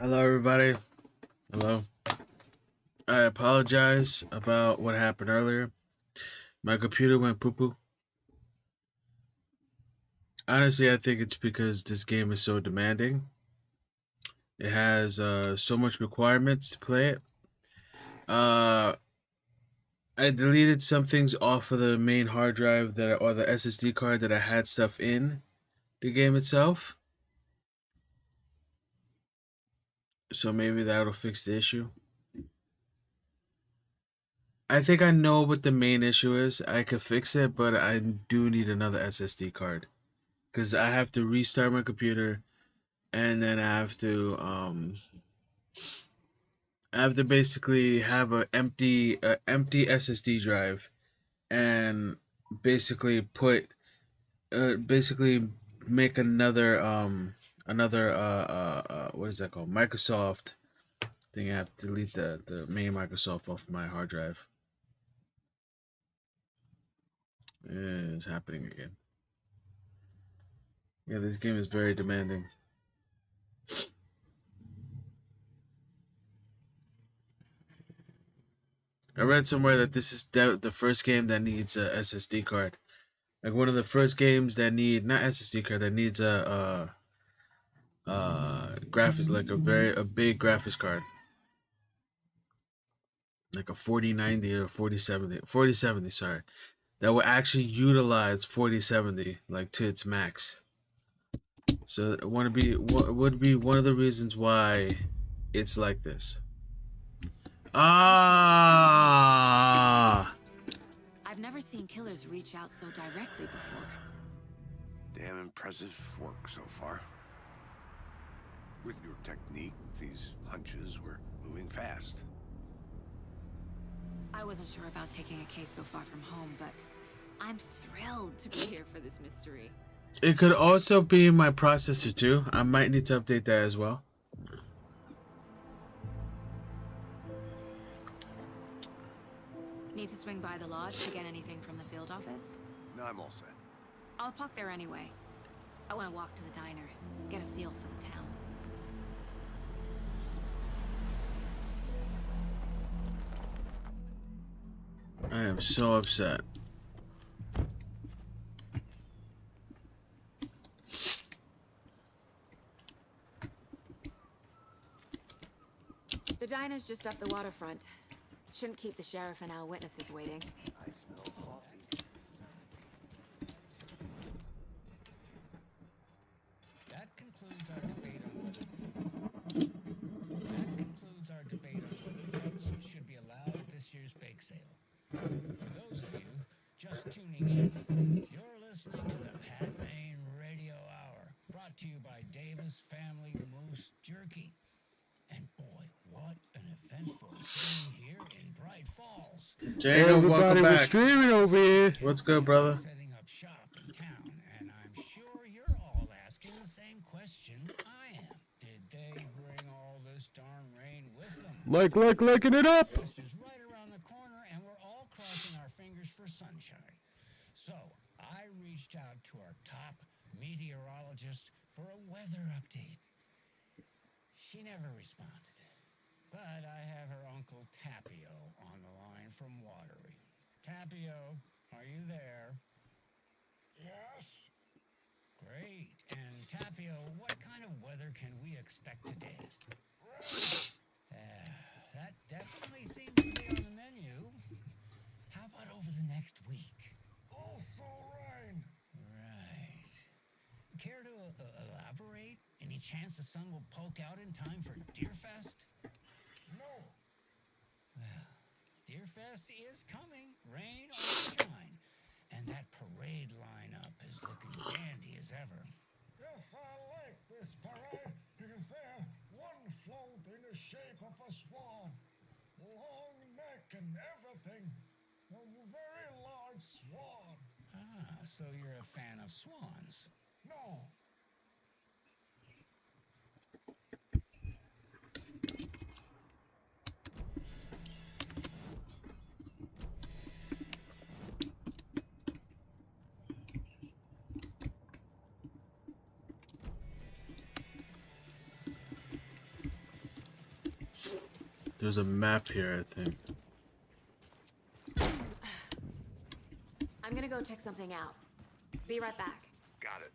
Hello, everybody. Hello. I apologize about what happened earlier. My computer went poo poo. Honestly, I think it's because this game is so demanding. It has so much requirements to play it. Uh, I deleted some things off of the main hard drive or the SSD card that I had stuff in the game itself. So maybe that'll fix the issue. I think I know what the main issue is. I could fix it, but I do need another SSD card because I have to restart my computer and then I have to basically have a empty SSD drive and basically basically make another what is that called, Microsoft thing. I have to delete the main Microsoft off my hard drive. It's happening again. Yeah, this game is very demanding. I read somewhere that this is the first game that needs a SSD card. Like one of the first games that need not SSD card that needs graphics, like a big graphics card, like a 4090 or 4070, sorry, that will actually utilize 4070 like to its max. So it want to be what would be one of the reasons why it's like this. Ah, I've never seen killers reach out so directly before. Damn impressive work so far. With your technique, these hunches were moving fast. I wasn't sure about taking a case so far from home, but I'm thrilled to be here for this mystery. it could also be my processor too. I might need to update that as well. Need to swing by the lodge to get anything from the field office? No, I'm all set. I'll park there anyway. I want to walk to the diner, get a feel for the town. I am so upset. The diner's just up the waterfront. Shouldn't keep the sheriff and our witnesses waiting. I smell coffee. That concludes our debate on whether pets should be allowed at this year's bake sale. For those of you just tuning in, you're listening to the Pat Maine Radio Hour, brought to you by Davis Family Moose Jerky. And boy, what an eventful day here in Bright Falls. Jano, welcome we're back. streaming over here. What's good, brother? Setting up shop in town, and I'm sure you're all asking the same question I am. Did they bring all this darn rain with them? Liking it up. Fest is right around the corner, and we're all crossing our fingers for sunshine. So I reached out to our top meteorologist for a weather update. She never responded, but I have her Uncle Tapio on the line from Watery. Tapio, are you there? Yes? Great. And Tapio, what kind of weather can we expect today? That definitely seems to be on the menu. How about over the next week? Also rain. Right. Care to elaborate? Any chance the sun will poke out in time for Deerfest? No. Well, Deerfest is coming, rain or shine. And that parade lineup is looking dandy as ever. Yes, I like this parade because they have one float in the shape of a swan. Long neck and everything. A very large swan. Ah, so you're a fan of swans. No. There's a map here, I think. I'm gonna go check something out. Be right back. Got it.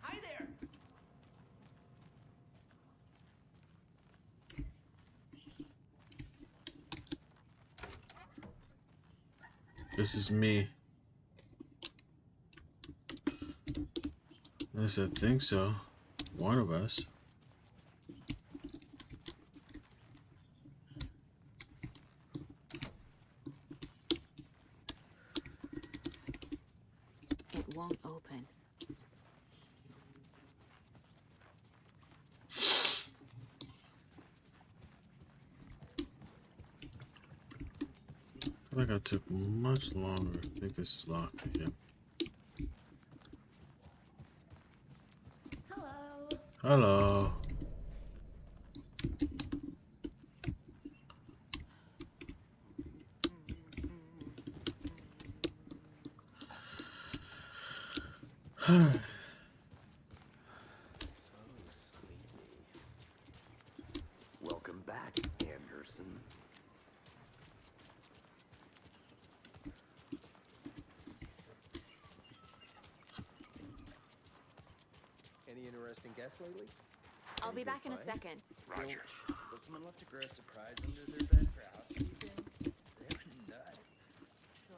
Hi there. This is me. At least I think so. One of us. It won't open. I feel like I took much longer. I think this is locked again. Hello. Hello. Welcome back, Anderson. Any interesting guests lately? I'll be Any good back in a finds? second. Roger. Was someone left to grow a surprise under their bed for housekeeping? They were nuts. So,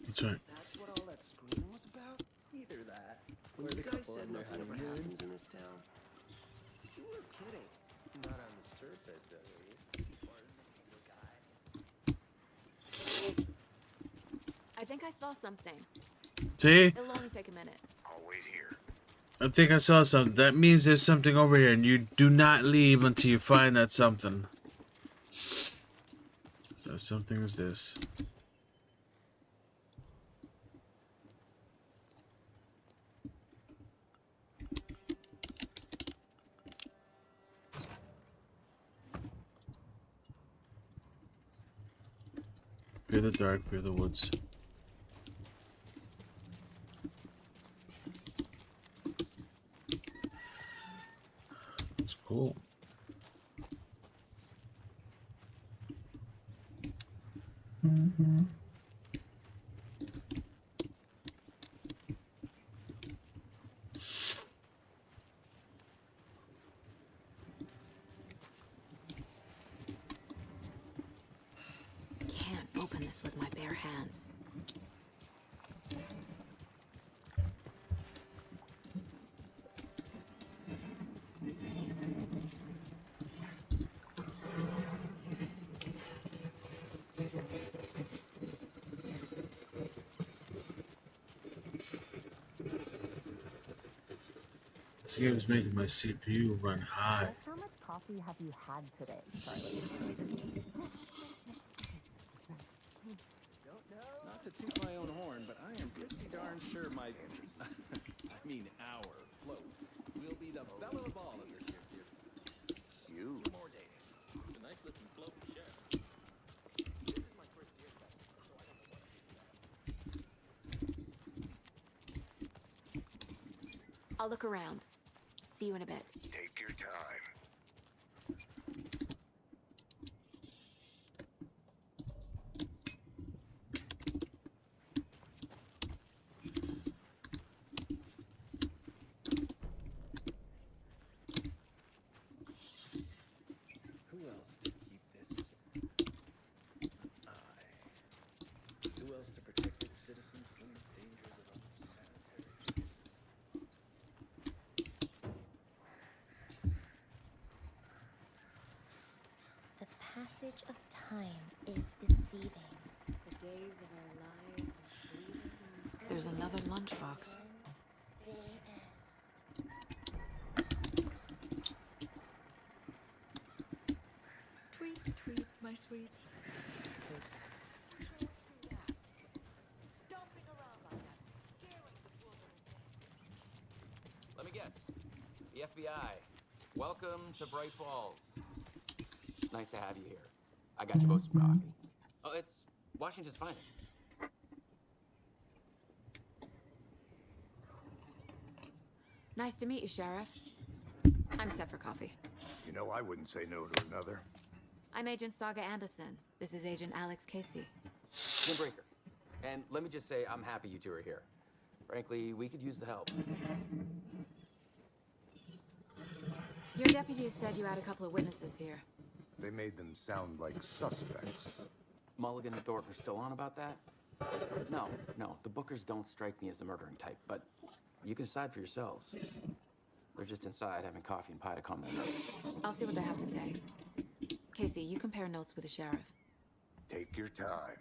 That's right. that's what all that screaming was about? Either that, When or the you guys couple said on their nothing ever honeymoon? happens in this town. You were kidding. Not on the surface, at least. I think I saw something. See? It'll only take a minute. I'll wait here. I think I saw something. That means there's something over here, and you do not leave until you find that something. So that something is this. Fear the dark, fear the woods. It's cool. Can't open this with my bare hands. This game is making my CPU run high. Just how much coffee have you had today, Charlie? Not to toot my own horn, but I am pretty darn sure my, I mean our float will be the belle of the ball of this year's beer. You. 2 more days. It's a nice looking float to share. This is my first beer festival, so I don't know what to do. I'll look around. See you in a bit. Take your time. Who else to keep this eye? Who else to protect its citizens from the dangers of unsanitary? The passage of time is deceiving. The days of our lives are fleeting. There's another lunchbox. Tweet, tweet, my sweets. Let me guess. The FBI. Welcome to Bright Falls. It's nice to have you here. I got you both some coffee. Oh, it's Washington's finest. Nice to meet you, Sheriff. I'm set for coffee. You know, I wouldn't say no to another. I'm Agent Saga Anderson. This is Agent Alex Casey. Jim Breaker. And let me just say, I'm happy you two are here. Frankly, we could use the help. Your deputies said you had a couple of witnesses here. They made them sound like suspects. Mulligan and Thorpe are still on about that? No. The Bookers don't strike me as the murdering type, but you can decide for yourselves. They're just inside having coffee and pie to calm their nerves. I'll see what they have to say. Casey, you compare notes with the sheriff. Take your time.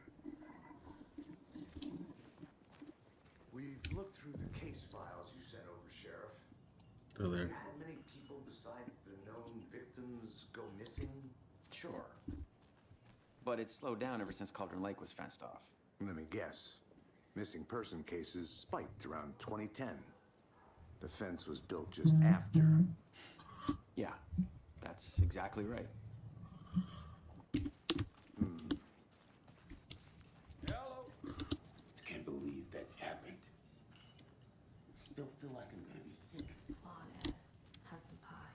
We've looked through the case files you sent over, Sheriff. Oh, there. Had many people besides the known victims go missing? Sure. But it's slowed down ever since Cauldron Lake was fenced off. Let me guess. Missing person cases spiked around 2010. The fence was built just after. Yeah, that's exactly right. Hello. Can't believe that happened. Still feel like I'm gonna be sick. Come on, Ed. Have some pie.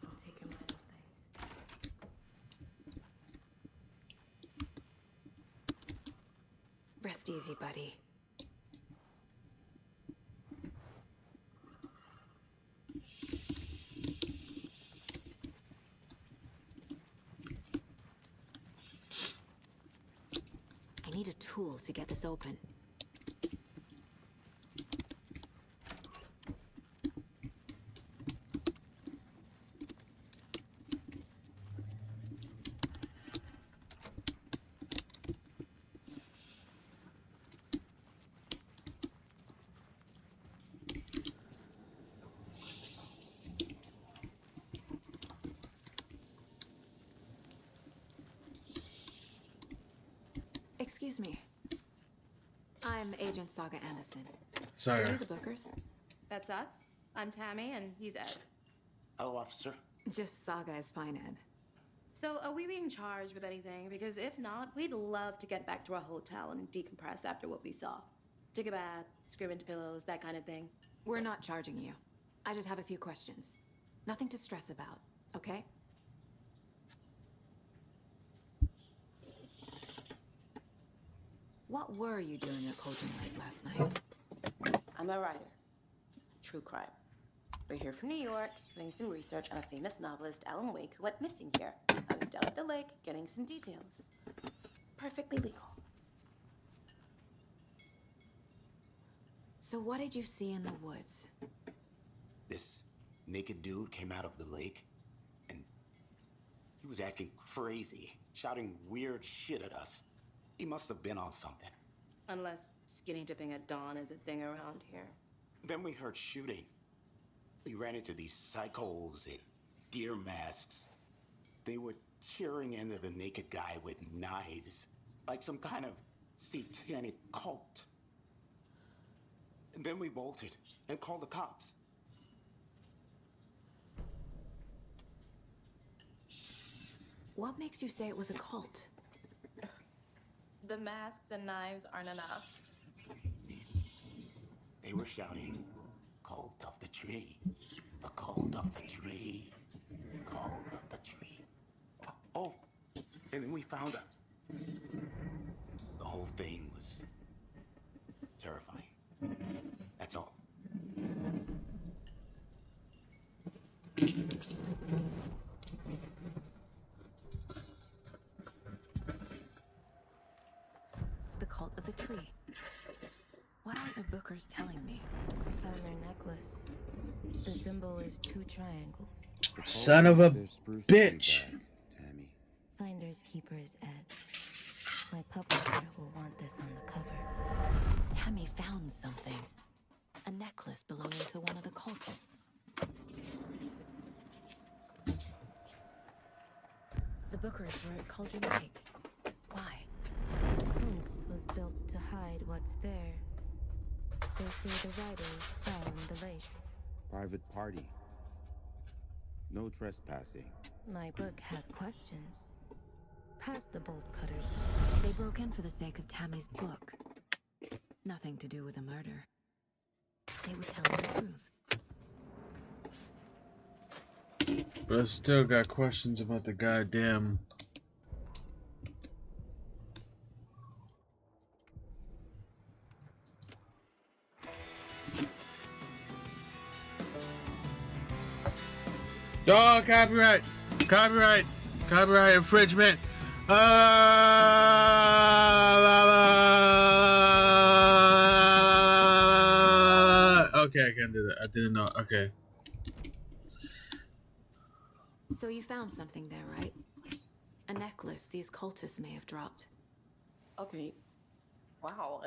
I'll take your mind off things. Rest easy, buddy. I need a tool to get this open. Excuse me. I'm Agent Saga Anderson. Sorry. Are you the Bookers? That's us. I'm Tammy, and he's Ed. Hello, officer. Just Saga is fine, Ed. So, are we being charged with anything? Because if not, we'd love to get back to our hotel and decompress after what we saw. Take a bath, scream into pillows, that kind of thing. We're not charging you. I just have a few questions. Nothing to stress about, okay? What were you doing at Cauldron Lake last night? I'm a writer. True crime. We're here from New York, doing some research on a famous novelist, Alan Wake, who went missing here. I was down at the lake, getting some details. Perfectly legal. So what did you see in the woods? This naked dude came out of the lake, and he was acting crazy, shouting weird shit at us. He must have been on something. Unless skinny dipping at dawn is a thing around here. Then we heard shooting. We ran into these psychos in deer masks. They were tearing into the naked guy with knives, like some kind of satanic cult. And then we bolted and called the cops. What makes you say it was a cult? The masks and knives aren't enough. They were shouting, "Cult of the tree, the cult of the tree, cult of the tree." Oh, and then we found out. The whole thing was terrifying. That's all. The cult of the tree. What are the Bookers telling me? I found their necklace. The symbol is 2 triangles. Son of a bitch. Tammy. Finders keepers, Ed. My publisher will want this on the cover. Tammy found something. A necklace belonging to one of the cultists. The Bookers were at Cauldron Lake. Why? The fence was built to hide what's there. They say the writers found the lake. Private party. No trespassing. My book has questions. Past the bolt cutters. They broke in for the sake of Tammy's book. Nothing to do with a murder. They were telling the truth. But I still got questions about the goddamn. Oh, copyright! Copyright! Copyright infringement! Okay, I can do that. I didn't know. Okay. So you found something there, right? A necklace these cultists may have dropped. Okay. Wow.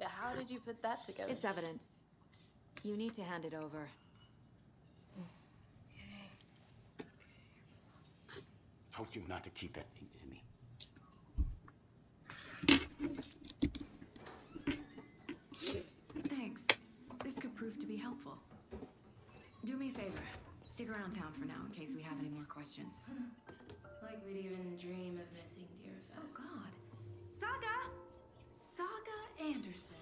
How did you put that together? It's evidence. You need to hand it over. Told you not to keep that thing, Jimmy. Thanks. This could prove to be helpful. Do me a favor. Stick around town for now in case we have any more questions. Like we'd even dream of missing Deerfest. Oh, God. Saga! Saga Anderson.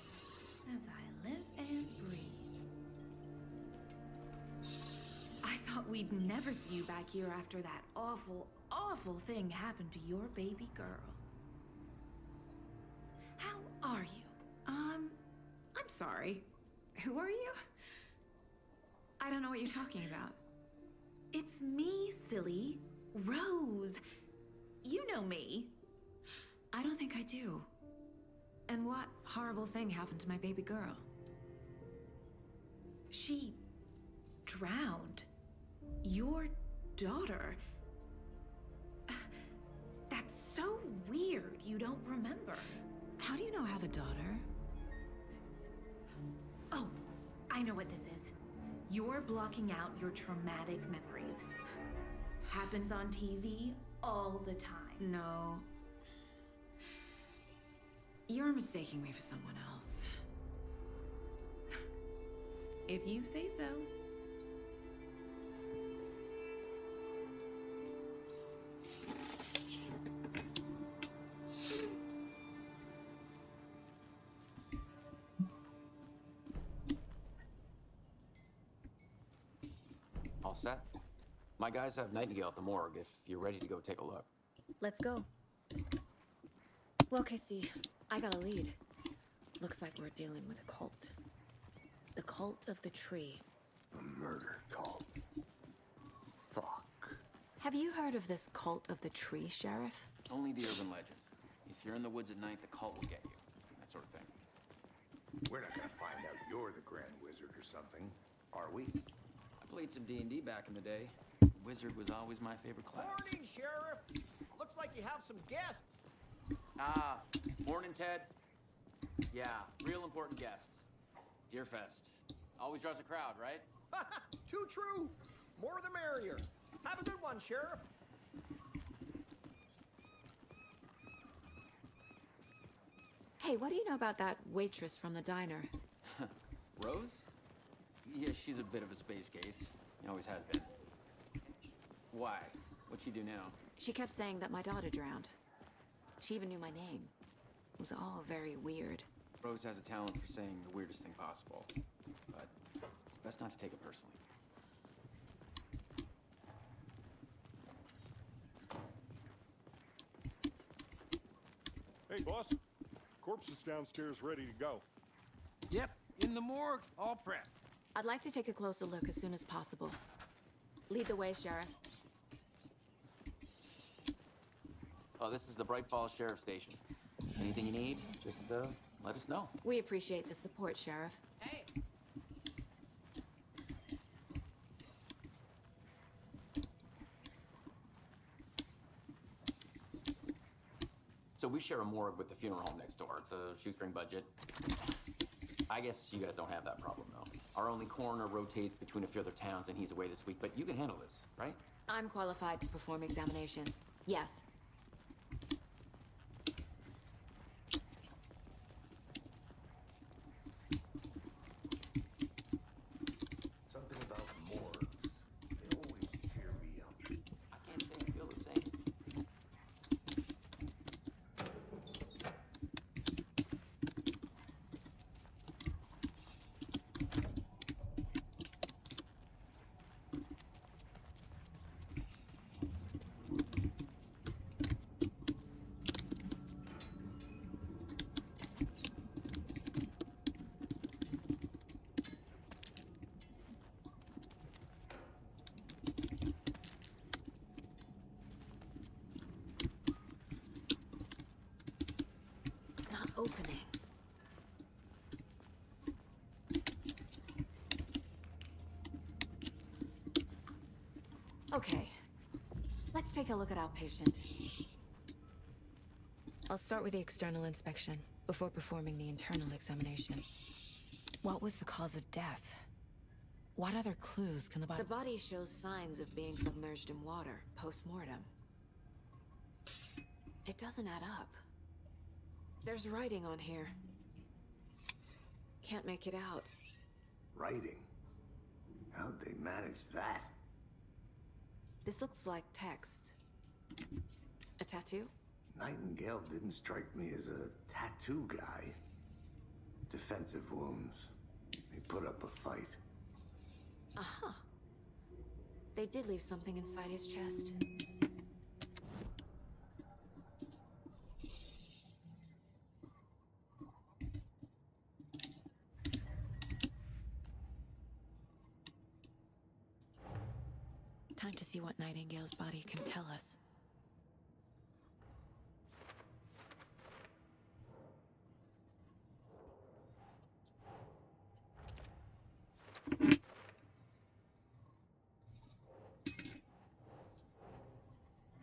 As I live and breathe. I thought we'd never see you back here after that awful, awful thing happened to your baby girl. How are you? I'm sorry. Who are you? I don't know what you're talking about. It's me, silly. Rose. You know me. I don't think I do. And what horrible thing happened to my baby girl? She drowned. Your daughter. That's so weird you don't remember. How do you know I have a daughter? Oh, I know what this is. You're blocking out your traumatic memories. Happens on TV all the time. No. You're mistaking me for someone else. If you say so. All set? My guys have Nightingale at the morgue if you're ready to go take a look. Let's go. Well, Casey, I got a lead. Looks like we're dealing with a cult. The cult of the tree. A murder cult. Fuck. Have you heard of this cult of the tree, Sheriff? Only the urban legend. If you're in the woods at night, the cult will get you. That sort of thing. We're not gonna find out you're the Grand Wizard or something, are we? I played some D&D back in the day. Wizard was always my favorite class. Morning, Sheriff. Looks like you have some guests. Ah, morning, Ted. Yeah, real important guests. Deerfest. Always draws a crowd, right? Too true. More the merrier. Have a good one, Sheriff. Hey, what do you know about that waitress from the diner? Rose? Yeah, she's a bit of a space case. Always has been. Why? What'd she do now? She kept saying that my daughter drowned. She even knew my name. It was all very weird. Rose has a talent for saying the weirdest thing possible. But it's best not to take it personally. Hey, boss. Corpse is downstairs ready to go. Yep, in the morgue, all prepped. I'd like to take a closer look as soon as possible. Lead the way, Sheriff. Oh, this is the Bright Falls Sheriff Station. Anything you need, just let us know. We appreciate the support, Sheriff. Hey! So we share a morgue with the funeral home next door. It's a shoestring budget. I guess you guys don't have that problem, though. Our only coroner rotates between a few other towns, and he's away this week, but you can handle this, right? I'm qualified to perform examinations. Yes. Something about morgues. They always opening. Okay, let's take a look at our patient. I'll start with the external inspection before performing the internal examination. What was the cause of death? What other clues can the body... The body shows signs of being submerged in water post-mortem. It doesn't add up. There's writing on here. Can't make it out. Writing? How'd they manage that? This looks like text. A tattoo? Nightingale didn't strike me as a tattoo guy. Defensive wounds. He put up a fight. Aha. They did leave something inside his chest. Time to see what Nightingale's body can tell us.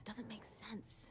Doesn't make sense.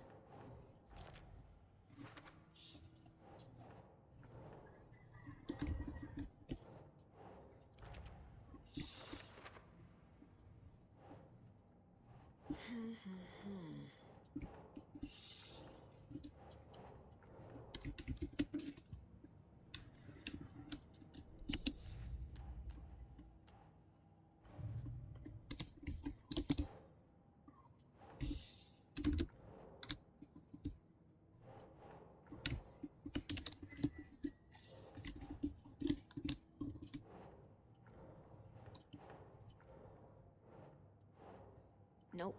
Nope.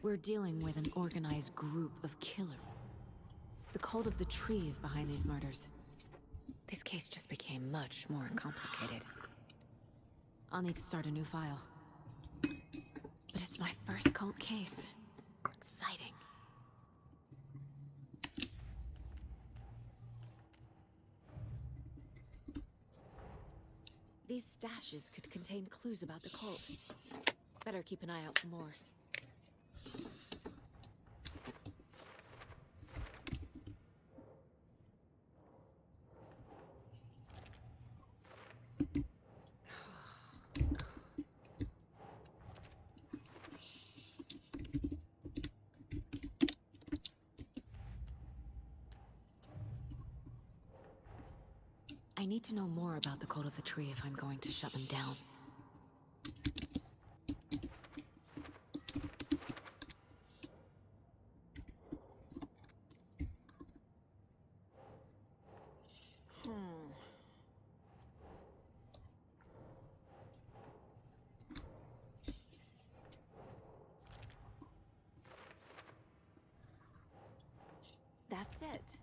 We're dealing with an organized group of killers. The cult of the tree is behind these murders. This case just became much more complicated. I'll need to start a new file. But it's my first cult case. Exciting. These stashes could contain clues about the cult. Better keep an eye out for more. I need to know more about the cult of the tree if I'm going to shut them down. That's it.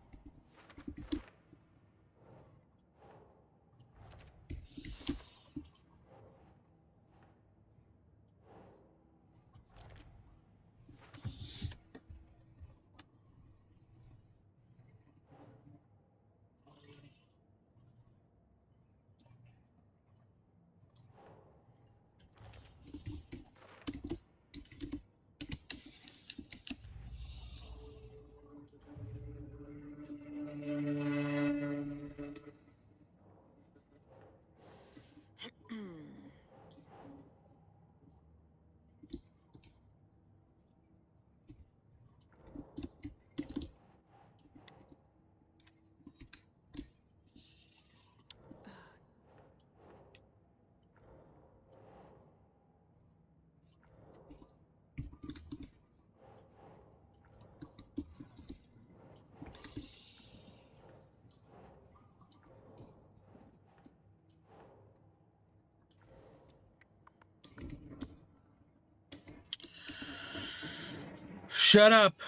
Shut up.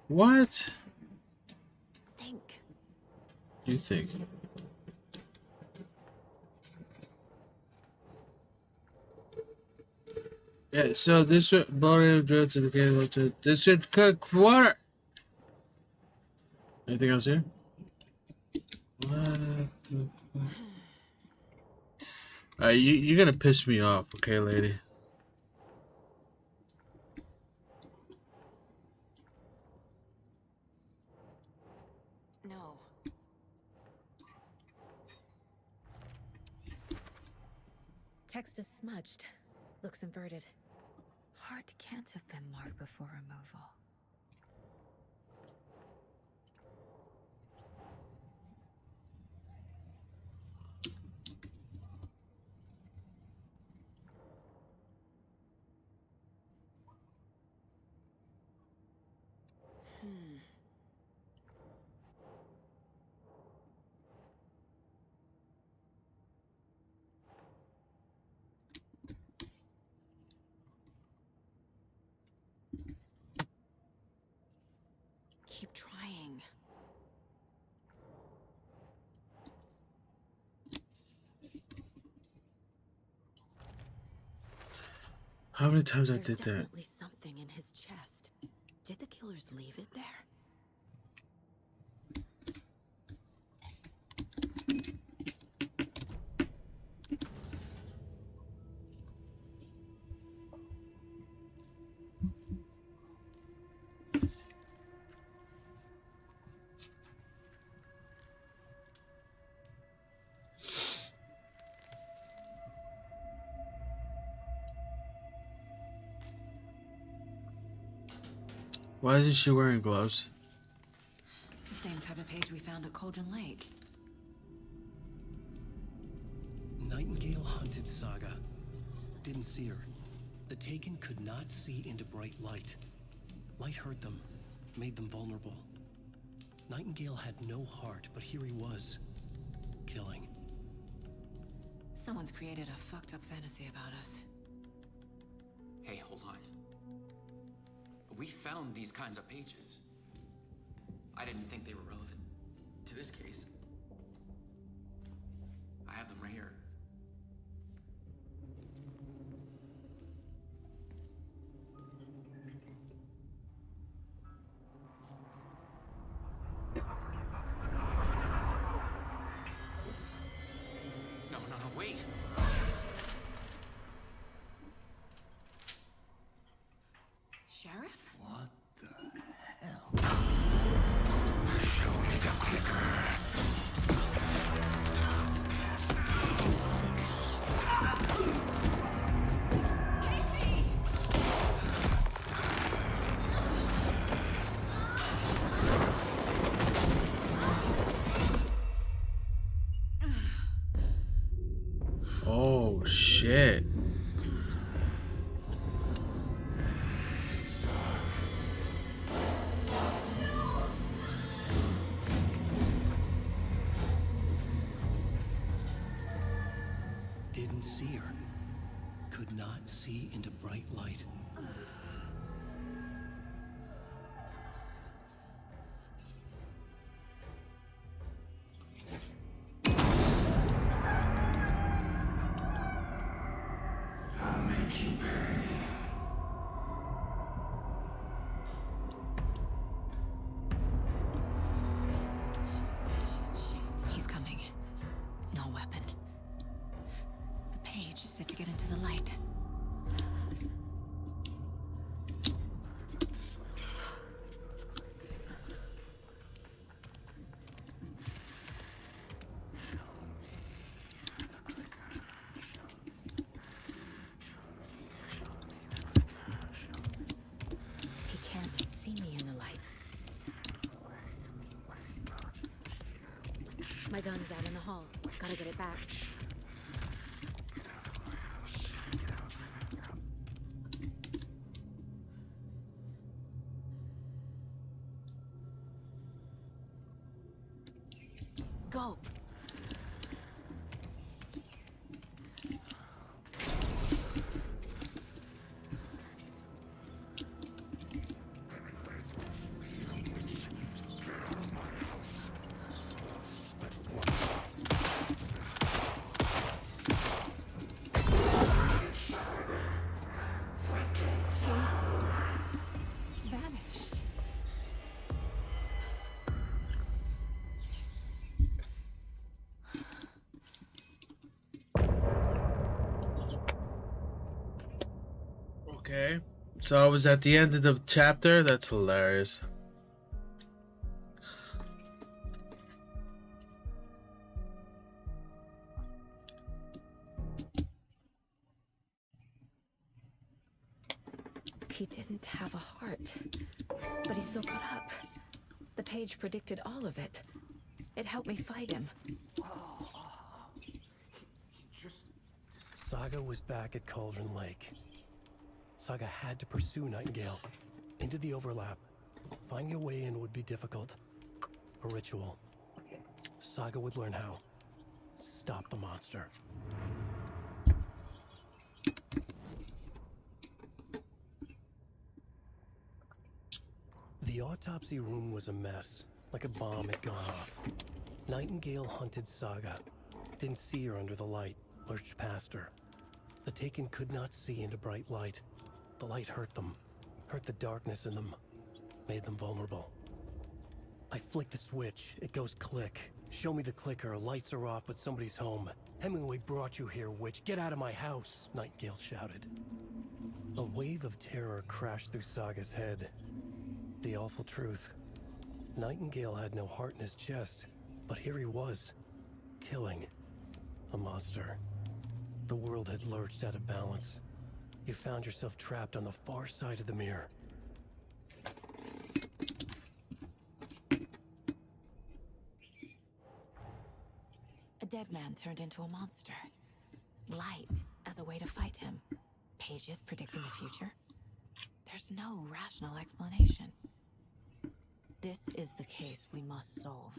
What? Think. You think? Yeah, so this volume drugs indicated to this should cook water. Anything else here? What the fuck? You're gonna piss me off, okay, lady? No. Text is smudged. Looks inverted. Heart can't have been marked before removal. Keep trying. How many times I There's did that? definitely something in his chest. Did the killers leave it there? Why isn't she wearing gloves? It's the same type of page we found at Cauldron Lake. Nightingale hunted Saga. Didn't see her. The Taken could not see into bright light. Light hurt them, made them vulnerable. Nightingale had no heart, but here he was, killing. Someone's created a fucked up fantasy about us. Hey, hold on. We found these kinds of pages. I didn't think they were relevant to this case. I have them right here. No, wait. Sheriff? What the hell? Show me the clicker. Oh shit. Didn't see her. Could not see into bright light. I'll make you pay. He's coming. No weapon. The page said to get into the light. He can't see me in the light. My gun's out in the hall. Gotta get it back. Go. Okay. So I was at the end of the chapter. That's hilarious. He didn't have a heart, but he still got up. The page predicted all of it. It helped me fight him. Saga was back at Cauldron Lake. Saga had to pursue Nightingale into the overlap. Finding a way in would be difficult. A ritual. Saga would learn how. Stop the monster. The autopsy room was a mess, like a bomb had gone off. Nightingale hunted Saga. Didn't see her under the light, lurched past her. The Taken could not see into bright light. The light hurt them, hurt the darkness in them, made them vulnerable. I flick the switch, it goes click. Show me the clicker, lights are off, but somebody's home. Hemingway brought you here, witch. Get out of my house, Nightingale shouted. A wave of terror crashed through Saga's head. The awful truth. Nightingale had no heart in his chest, but here he was, killing a monster. The world had lurched out of balance. You found yourself trapped on the far side of the mirror. A dead man turned into a monster. Light as a way to fight him. Pages predicting the future. There's no rational explanation. This is the case we must solve.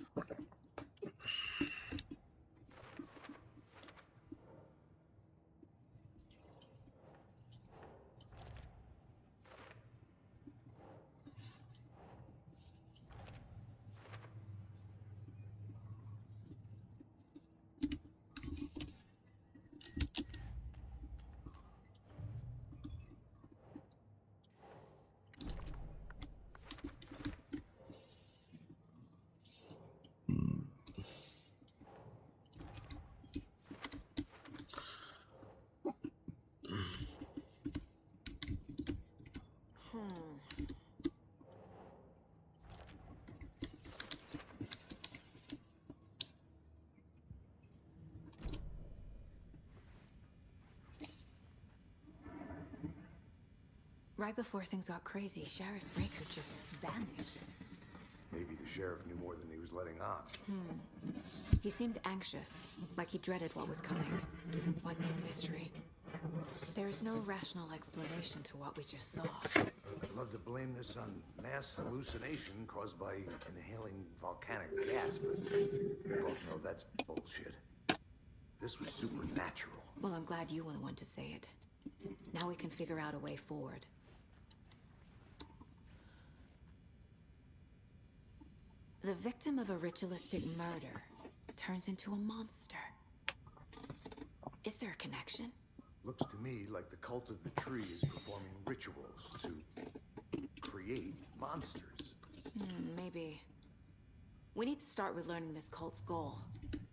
Right before things got crazy, Sheriff Breaker just vanished. Maybe the sheriff knew more than he was letting on. He seemed anxious, like he dreaded what was coming. One more mystery. There is no rational explanation to what we just saw. I'd love to blame this on mass hallucination caused by inhaling volcanic gas, but we both know that's bullshit. This was supernatural. Well, I'm glad you were the one to say it. Now we can figure out a way forward. The victim of a ritualistic murder turns into a monster. Is there a connection? Looks to me like the cult of the tree is performing rituals to create monsters. Maybe. We need to start with learning this cult's goal,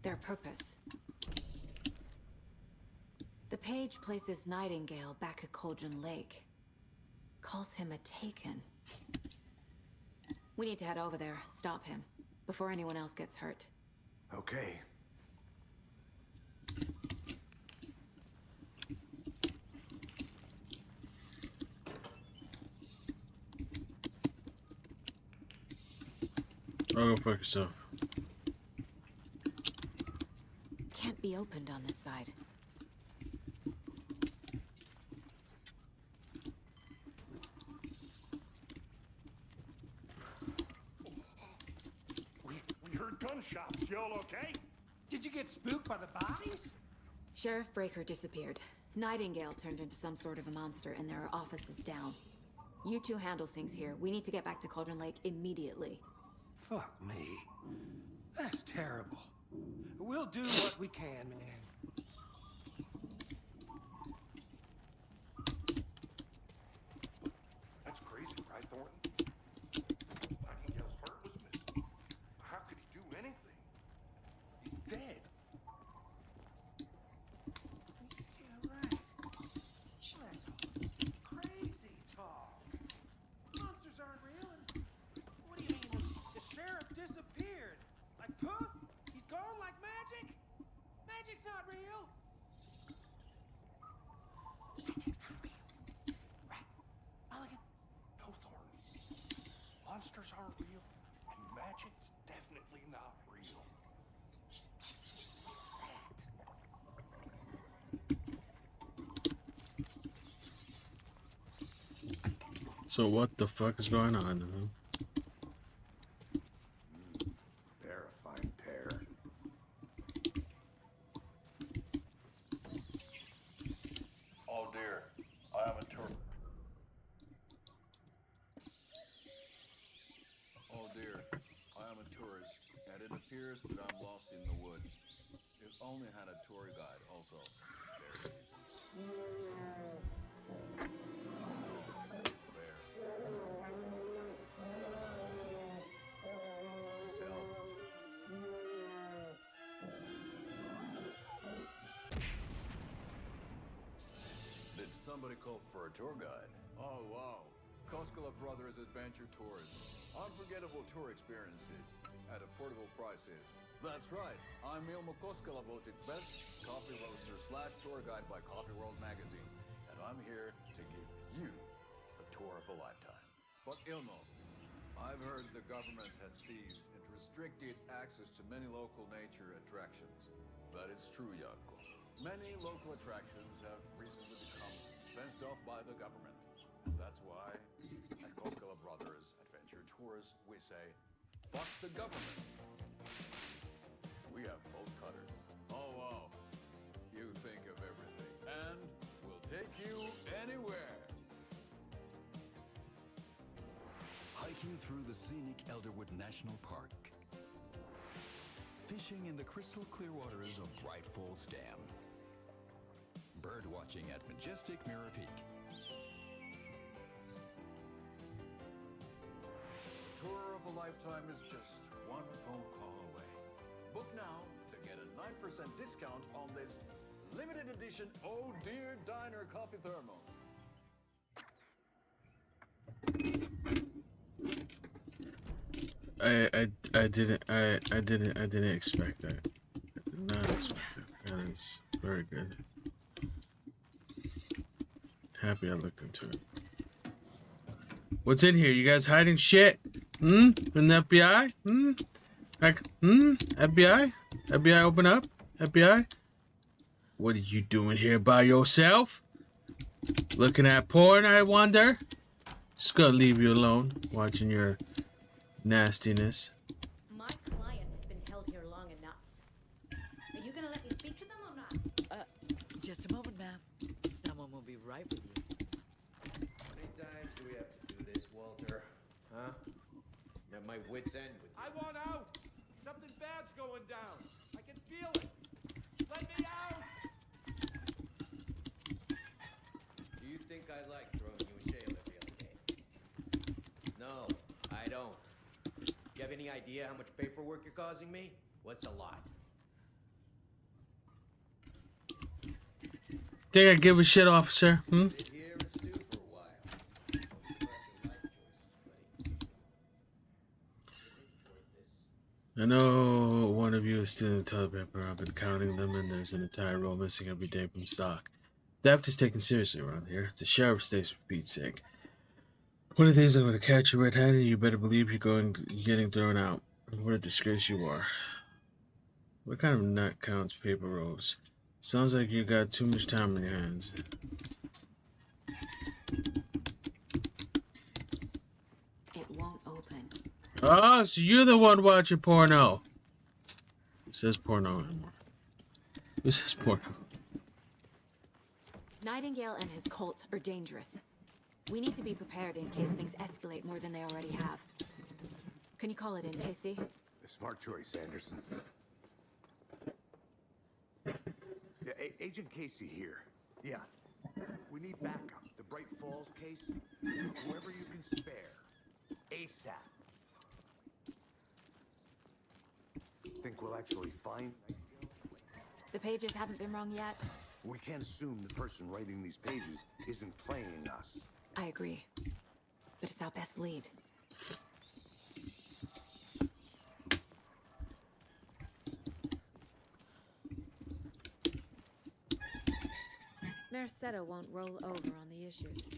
their purpose. The page places Nightingale back at Cauldron Lake. Calls him a Taken. We need to head over there, stop him, before anyone else gets hurt. Okay. Oh, go fuck yourself. Can't be opened on this side. We heard gunshots. Y'all okay? Did you get spooked by the bodies? Sheriff Breaker disappeared. Nightingale turned into some sort of a monster, and there are offices down. You two handle things here. We need to get back to Cauldron Lake immediately. Fuck me. That's terrible. We'll do what we can, man. That's crazy, right, Thornton? Nightingale's heart was missing. How could he do anything? He's dead. Yeah, right. Well, that's crazy. Magic's not real. Magic's not real. Right? Mulligan? No, Thornton. Monsters aren't real, and magic's definitely not real. So what the fuck is going on? They're a fine pair. Oh dear, I am a tourist. Oh dear, I am a tourist, and it appears that I'm lost in the woods. If only had a tour guide also. It's very easy. Bear. Did somebody call for a tour guide? Oh wow. Koskela Brothers Adventure Tours. Unforgettable tour experiences at affordable prices. That's right. I'm Ilmo Koskela, voted best coffee roaster / tour guide by Coffee World magazine. And I'm here to give you a tour of a lifetime. But Ilmo, I've heard the government has seized and restricted access to many local nature attractions. That is true, Janko. Many local attractions have recently become fenced off by the government. And that's why at Koskela Brothers Adventure Tours, we say, fuck the government. We have bolt cutters. Oh, wow. You think of everything. And we'll take you anywhere. Hiking through the scenic Elderwood National Park. Fishing in the crystal clear waters of Bright Falls Dam. Bird watching at majestic Mirror Peak. Tour of a lifetime is just one phone call away. Book now to get a 9% discount on this limited edition Oh Dear Diner coffee thermos. I didn't expect that. I did not expect that. That is very good. Happy I looked into it. What's in here? You guys hiding shit? From the FBI? FBI? FBI, open up. FBI? What are you doing here by yourself? Looking at porn, I wonder? Just gonna leave you alone, watching your nastiness. My client has been held here long enough. Are you gonna let me speak to them or not? Just a moment, ma'am. Someone will be right with you. How many times do we have to do this, Walter? Huh? I'm at my wit's end with you. I want out. Something bad's going down. I can feel it. Let me out. Do you think I like throwing you in jail every other day? No, I don't. You have any idea how much paperwork you're causing me? What's a lot? Think I give a shit, officer? Sit here and stew for a while. I know one of you is stealing toilet paper. I've been counting them, and there's an entire roll missing every day from stock. Theft is taken seriously around here. It's a sheriff's station, for Pete's sake. One of these I'm going to catch you red-handed. You better believe you're getting thrown out. What a disgrace you are. What kind of nut counts paper rolls? Sounds like you got too much time on your hands. It won't open. Oh, so you're the one watching porno. It says porno anymore. It says porno. Nightingale and his cult are dangerous. We need to be prepared in case things escalate more than they already have. Can you call it in, Casey? A smart choice, Anderson. Yeah, Agent Casey here. Yeah. We need backup. The Bright Falls case, whoever you can spare. ASAP. Think we'll actually find? The pages haven't been wrong yet. We can't assume the person writing these pages isn't playing us. I agree. But it's our best lead. Mayor Seta won't roll over on the issues.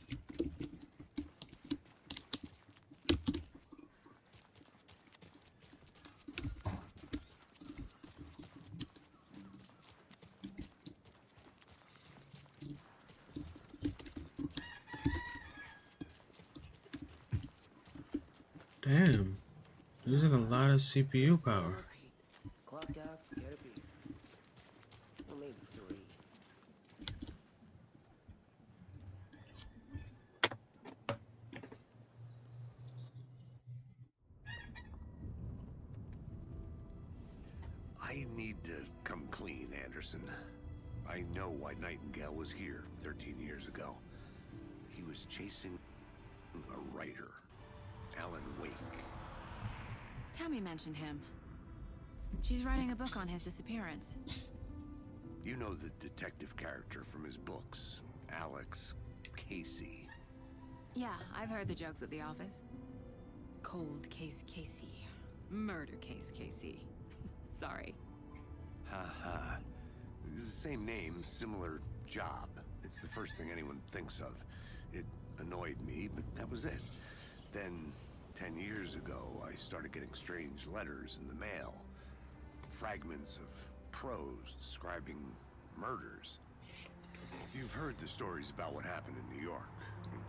Damn. Using a lot of CPU power. Clock out, get a beer. Or maybe 3. I need to come clean, Anderson. I know why Nightingale was here 13 years ago. He was chasing a writer, Alan Wake. Tammy mentioned him. She's writing a book on his disappearance. You know the detective character from his books, Alex Casey. Yeah, I've heard the jokes at the office. Cold case Casey. Murder case Casey. Sorry. Ha. It's the same name, similar job. It's the first thing anyone thinks of. It annoyed me, but that was it. Then, 10 years ago, I started getting strange letters in the mail. Fragments of prose describing murders. You've heard the stories about what happened in New York.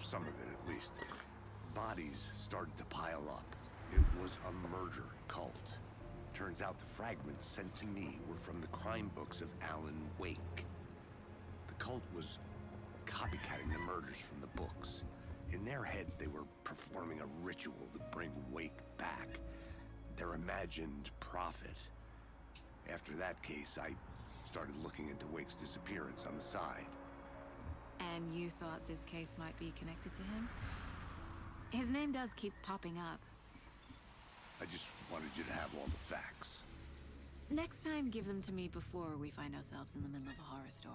Some of it, at least. Bodies started to pile up. It was a murder cult. Turns out the fragments sent to me were from the crime books of Alan Wake. The cult was copycatting the murders from the books. In their heads, they were performing a ritual to bring Wake back. Their imagined prophet. After that case, I started looking into Wake's disappearance on the side. And you thought this case might be connected to him? His name does keep popping up. I just wanted you to have all the facts. Next time, give them to me before we find ourselves in the middle of a horror story.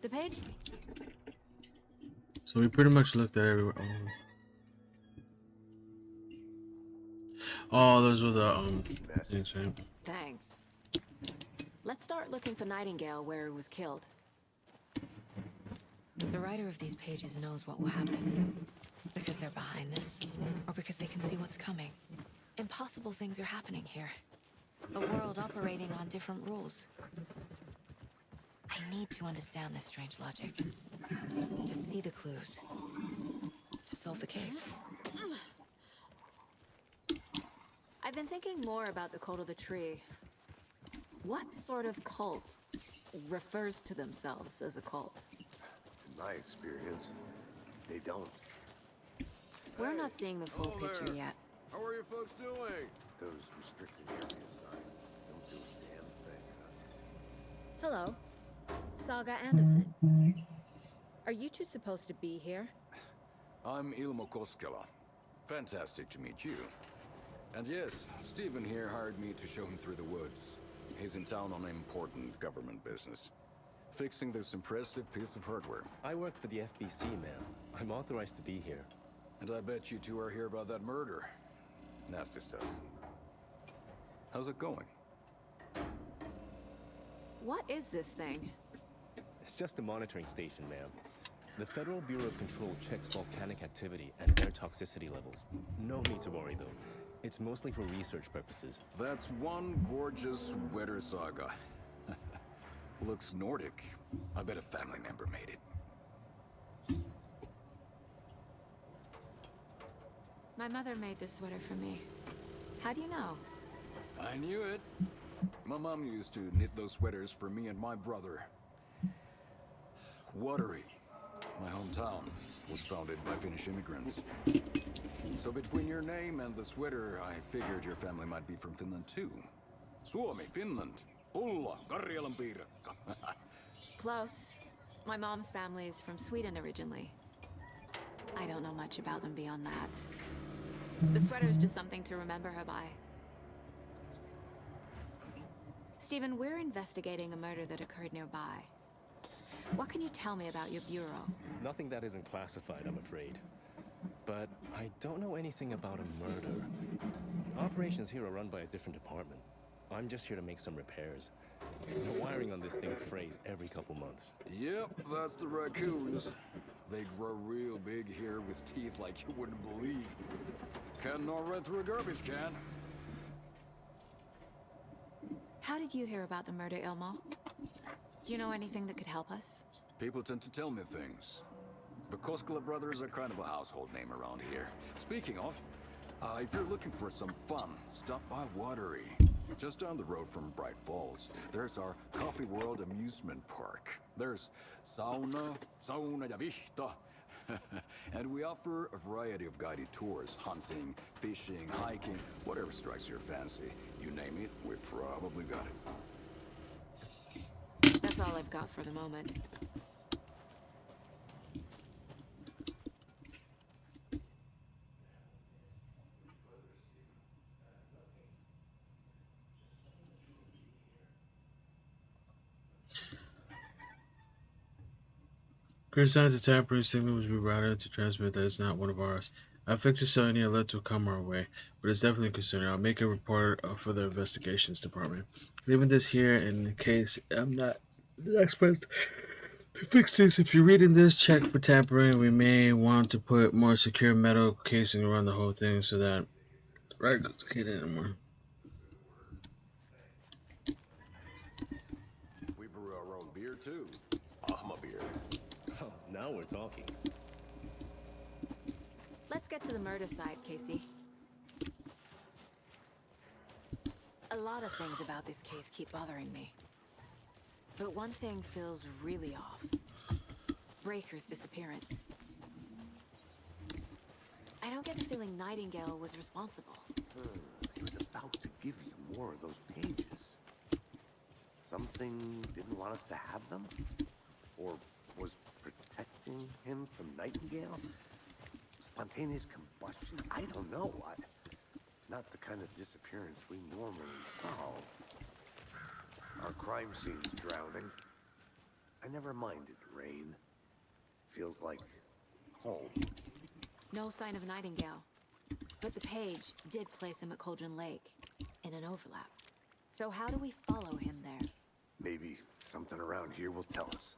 The page? So we pretty much looked at everywhere. Oh, those were the things, right? Thanks. Let's start looking for Nightingale where he was killed. The writer of these pages knows what will happen. Because they're behind this, or because they can see what's coming. Impossible things are happening here. A world operating on different rules. I need to understand this strange logic. To see the clues. To solve the case. I've been thinking more about the cult of the tree. What sort of cult refers to themselves as a cult? In my experience, they don't. We're not seeing the full Hello picture there. yet. How are you folks doing? Those restricted area signs don't do a damn thing. Hello. Saga Anderson. Are you two supposed to be here? I'm Ilmo Koskela. Fantastic to meet you. And yes, Stephen here hired me to show him through the woods. He's in town on important government business. Fixing this impressive piece of hardware. I work for the FBC, ma'am. I'm authorized to be here. And I bet you two are here about that murder. Nasty stuff. How's it going? What is this thing? It's just a monitoring station, ma'am. The Federal Bureau of Control checks volcanic activity and air toxicity levels. No need to worry, though. It's mostly for research purposes. That's one gorgeous weather saga. Looks Nordic. I bet a family member made it. My mother made this sweater for me. How do you know? I knew it. My mom used to knit those sweaters for me and my brother. Watery, my hometown, was founded by Finnish immigrants. So between your name and the sweater, I figured your family might be from Finland too. Suomi, Finland. Ulla, Karjalan piirakka. Close. My mom's family is from Sweden originally. I don't know much about them beyond that. The sweater is just something to remember her by. Stephen, we're investigating a murder that occurred nearby. What can you tell me about your bureau? Nothing that isn't classified, I'm afraid. But I don't know anything about a murder. Operations here are run by a different department. I'm just here to make some repairs. The wiring on this thing frays every couple months. Yep, that's the raccoons. They grow real big here with teeth like you wouldn't believe. Can not run through a garbage can. How did you hear about the murder, Ilmo? Do you know anything that could help us? People tend to tell me things. The Koskela brothers are kind of a household name around here. Speaking of, if you're looking for some fun, stop by Watery. Just down the road from Bright Falls, there's our Coffee World amusement park. There's sauna ja vihta. And we offer a variety of guided tours, hunting, fishing, hiking, whatever strikes your fancy. You name it, we probably got it. That's all I've got for the moment. Great signs of tampering signal was rerouted to transmit that it's not one of ours. I fixed it so any alert will come our way, but it's definitely concerning. I'll make a report for the investigations department. Leaving this here in case I'm not the expert to fix this. If you're reading this, check for tampering. We may want to put more secure metal casing around the whole thing so that right can't anymore. We brew our own beer too. Ahma beer. Oh, now we're talking. Let's get to the murder side, Casey. A lot of things about this case keep bothering me. But one thing feels really off. Breaker's disappearance. I don't get the feeling Nightingale was responsible. He was about to give you more of those pages. Something didn't want us to have them? Or was protecting him from Nightingale? Spontaneous combustion? I don't know. Not the kind of disappearance we normally solve. Our crime scene's drowning. I never minded rain. Feels like home. No sign of Nightingale. But the page did place him at Cauldron Lake, in an overlap. So how do we follow him there? Maybe something around here will tell us.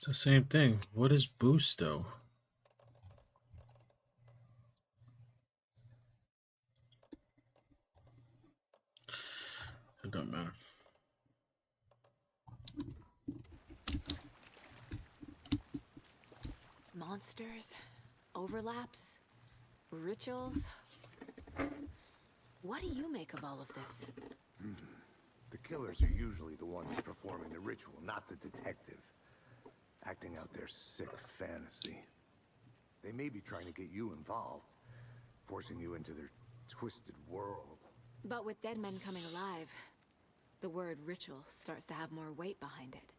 It's the same thing. What is boost though? It don't matter. Monsters? Overlaps? Rituals? What do you make of all of this? The killers are usually the ones performing the ritual, not the detective. acting out their sick fantasy. They may be trying to get you involved, forcing you into their twisted world. But with dead men coming alive, the word ritual starts to have more weight behind it.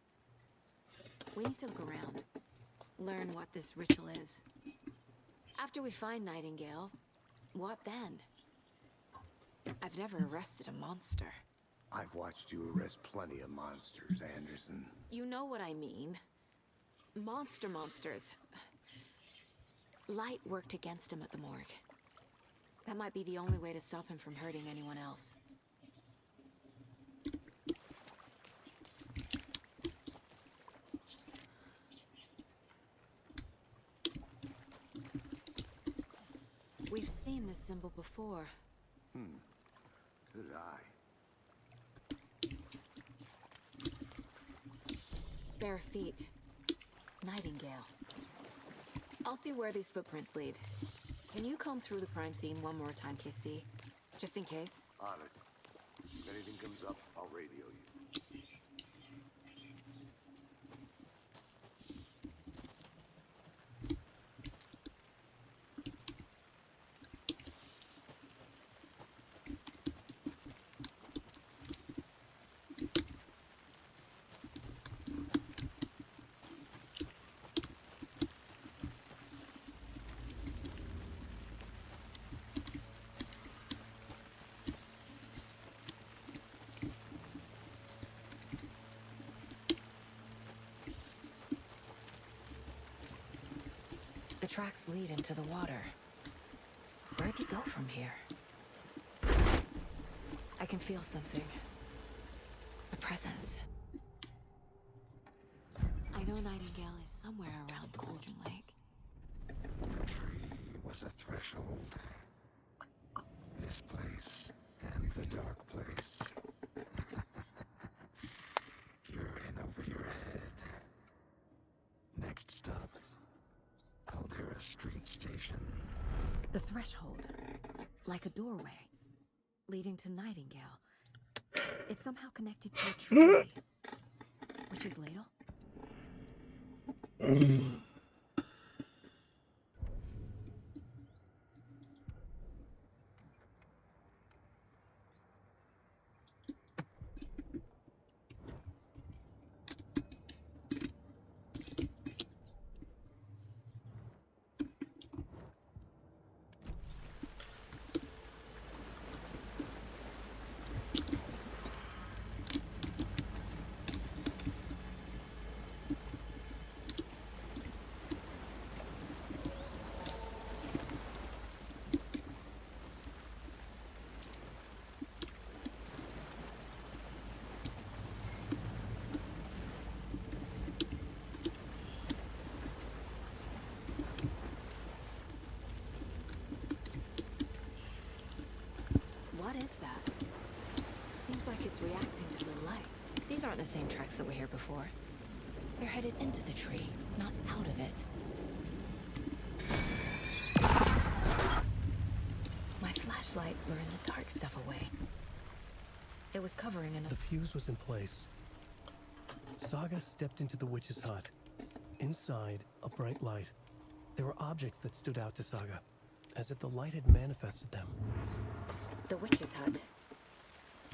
We need to look around, learn what this ritual is. After we find Nightingale, what then? I've never arrested a monster. I've watched you arrest plenty of monsters, Anderson. You know what I mean. Monsters. Light worked against him at the morgue. That might be the only way to stop him from hurting anyone else. We've seen this symbol before. Good eye. Bare feet. Nightingale. I'll see where these footprints lead. Can you comb through the crime scene one more time, KC? Just in case? On it. If anything comes up, I'll radio you. The tracks lead into the water. Where'd he go from here? I can feel something. A presence. I know Nightingale is somewhere around Cauldron Lake. The tree was a threshold. This place and the dark place. You're in over your head. Next stop, Caldera Street Station. The threshold. Like a doorway. Leading to Nightingale. It's somehow connected to a tree. Witch's ladle? What is that? Seems like it's reacting to the light. These aren't the same tracks that were here before. They're headed into the tree, not out of it. My flashlight burned the dark stuff away. It was covering enough. The fuse was in place. Saga stepped into the witch's hut. Inside, a bright light. There were objects that stood out to Saga, as if the light had manifested them. The witch's hut.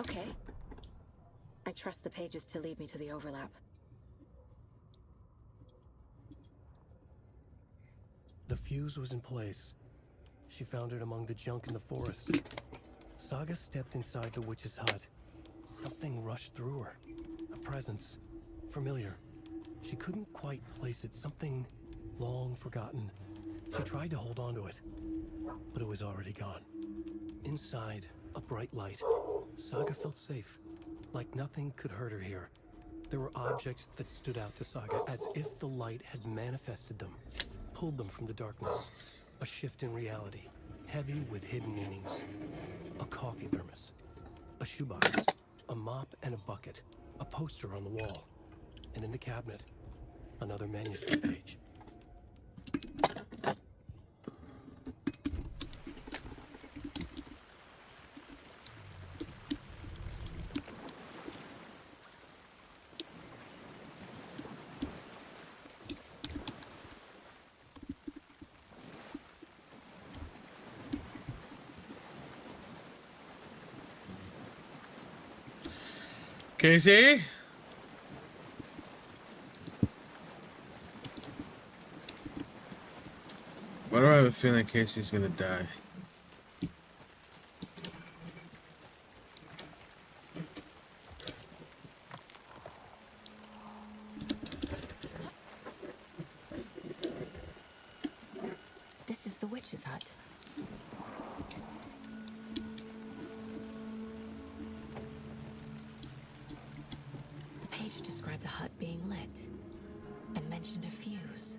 Okay. I trust the pages to lead me to the overlap. The fuse was in place. She found it among the junk in the forest. Saga stepped inside the witch's hut. Something rushed through her. A presence. Familiar. She couldn't quite place it. Something long forgotten. She tried to hold on to it, but it was already gone. Inside, a bright light. Saga felt safe, like nothing could hurt her here. There were objects that stood out to Saga as if the light had manifested them, pulled them from the darkness. A shift in reality, heavy with hidden meanings. A coffee thermos, a shoebox, a mop and a bucket, a poster on the wall, and in the cabinet, another manuscript page. Casey? Why do I have a feeling Casey's gonna die? This is the witch's hut. The page described the hut being lit and mentioned a fuse.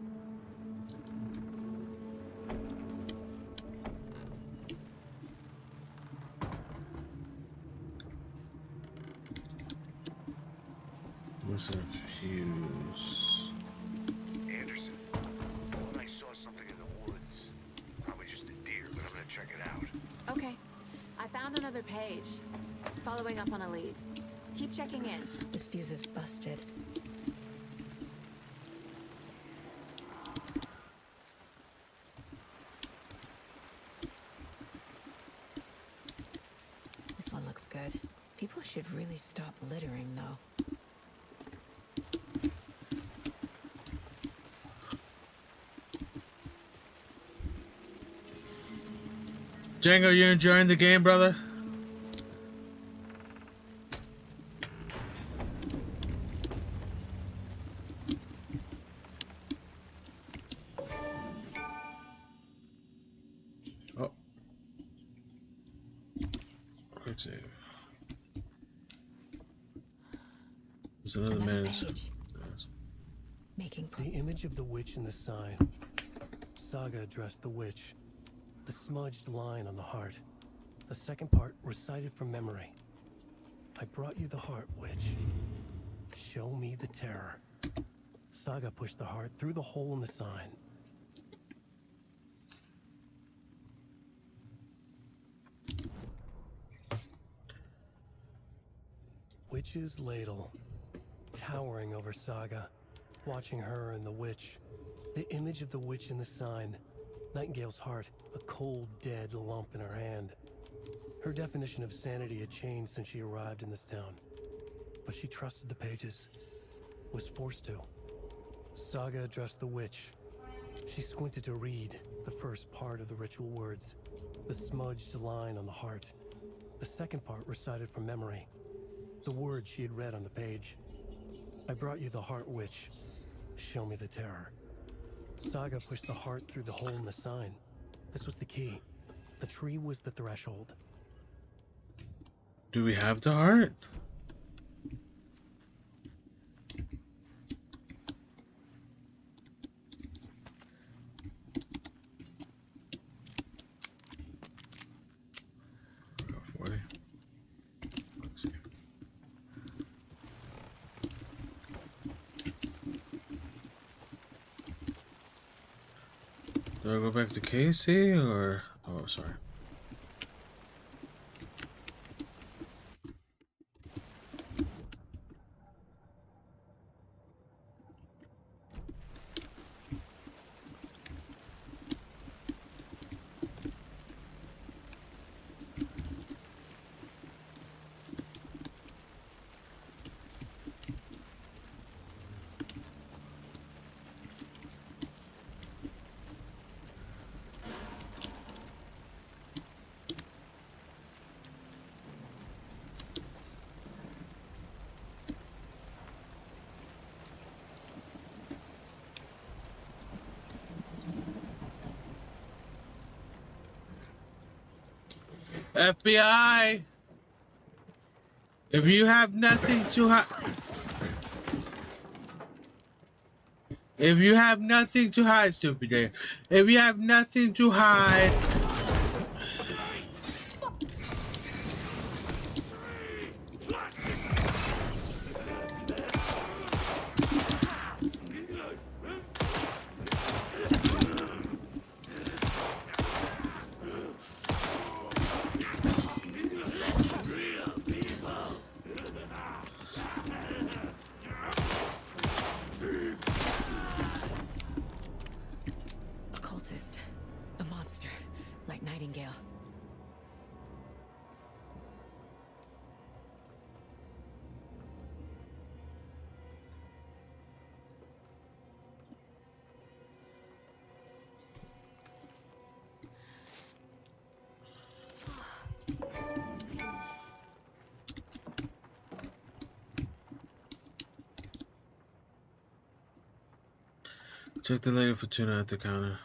What's a fuse? Anderson, I thought I saw something in the woods. Probably just a deer, but I'm gonna check it out. Okay. I found another page. Following up on a lead. Keep checking in. This fuse is busted. This one looks good. People should really stop littering, though. Django, you enjoying the game, brother? Oh. Quick save. There's another man's. The image of the witch in the sign. Saga addressed the witch. The smudged line on the heart. The second part recited from memory. I brought you the heart, witch. Show me the terror. Saga pushed the heart through the hole in the sign. Witch's ladle, towering over Saga, watching her and the witch. The image of the witch in the sign. Nightingale's heart, a cold, dead lump in her hand. Her definition of sanity had changed since she arrived in this town. But she trusted the pages. Was forced to. Saga addressed the witch. She squinted to read the first part of the ritual words. The smudged line on the heart. The second part recited from memory. The words she had read on the page. I brought you the heart, witch. Show me the terror. Saga pushed the heart through the hole in the sign. This was the key. The tree was the threshold. Do we have the heart? Do I go back to Casey or... Oh, sorry. FBI! If you have nothing to hide... If you have nothing to hide, stupid Dave. If you have nothing to hide... Occultist. A monster. Like Nightingale. Check the Lady Fortuna at the counter.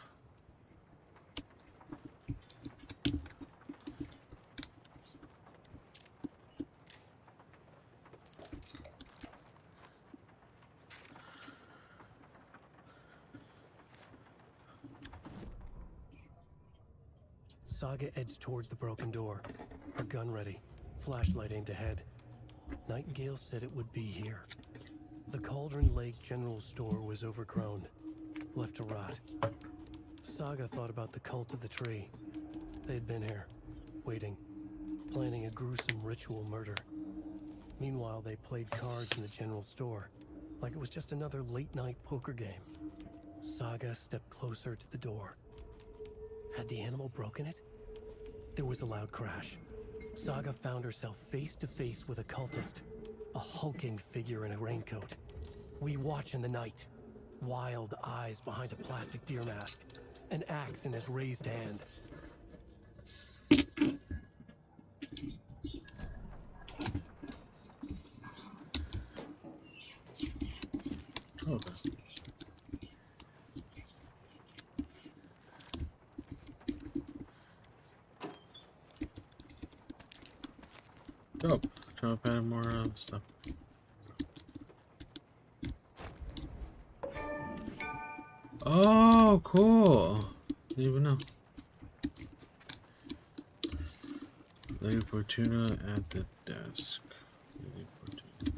Saga edged toward the broken door, her gun ready, flashlight aimed ahead. Nightingale said it would be here. The Cauldron Lake General Store was overgrown, left to rot. Saga thought about the cult of the tree. They had been here, waiting, planning a gruesome ritual murder. Meanwhile, they played cards in the general store, like it was just another late-night poker game. Saga stepped closer to the door. Had the animal broken it? There was a loud crash. Saga found herself face to face with a cultist, a hulking figure in a raincoat. We watch in the night. Wild eyes behind a plastic deer mask, an axe in his raised hand. Okay. Oh, trying to add more stuff. Oh, cool. Didn't even know. Lady Fortuna at the desk. Lady Fortuna.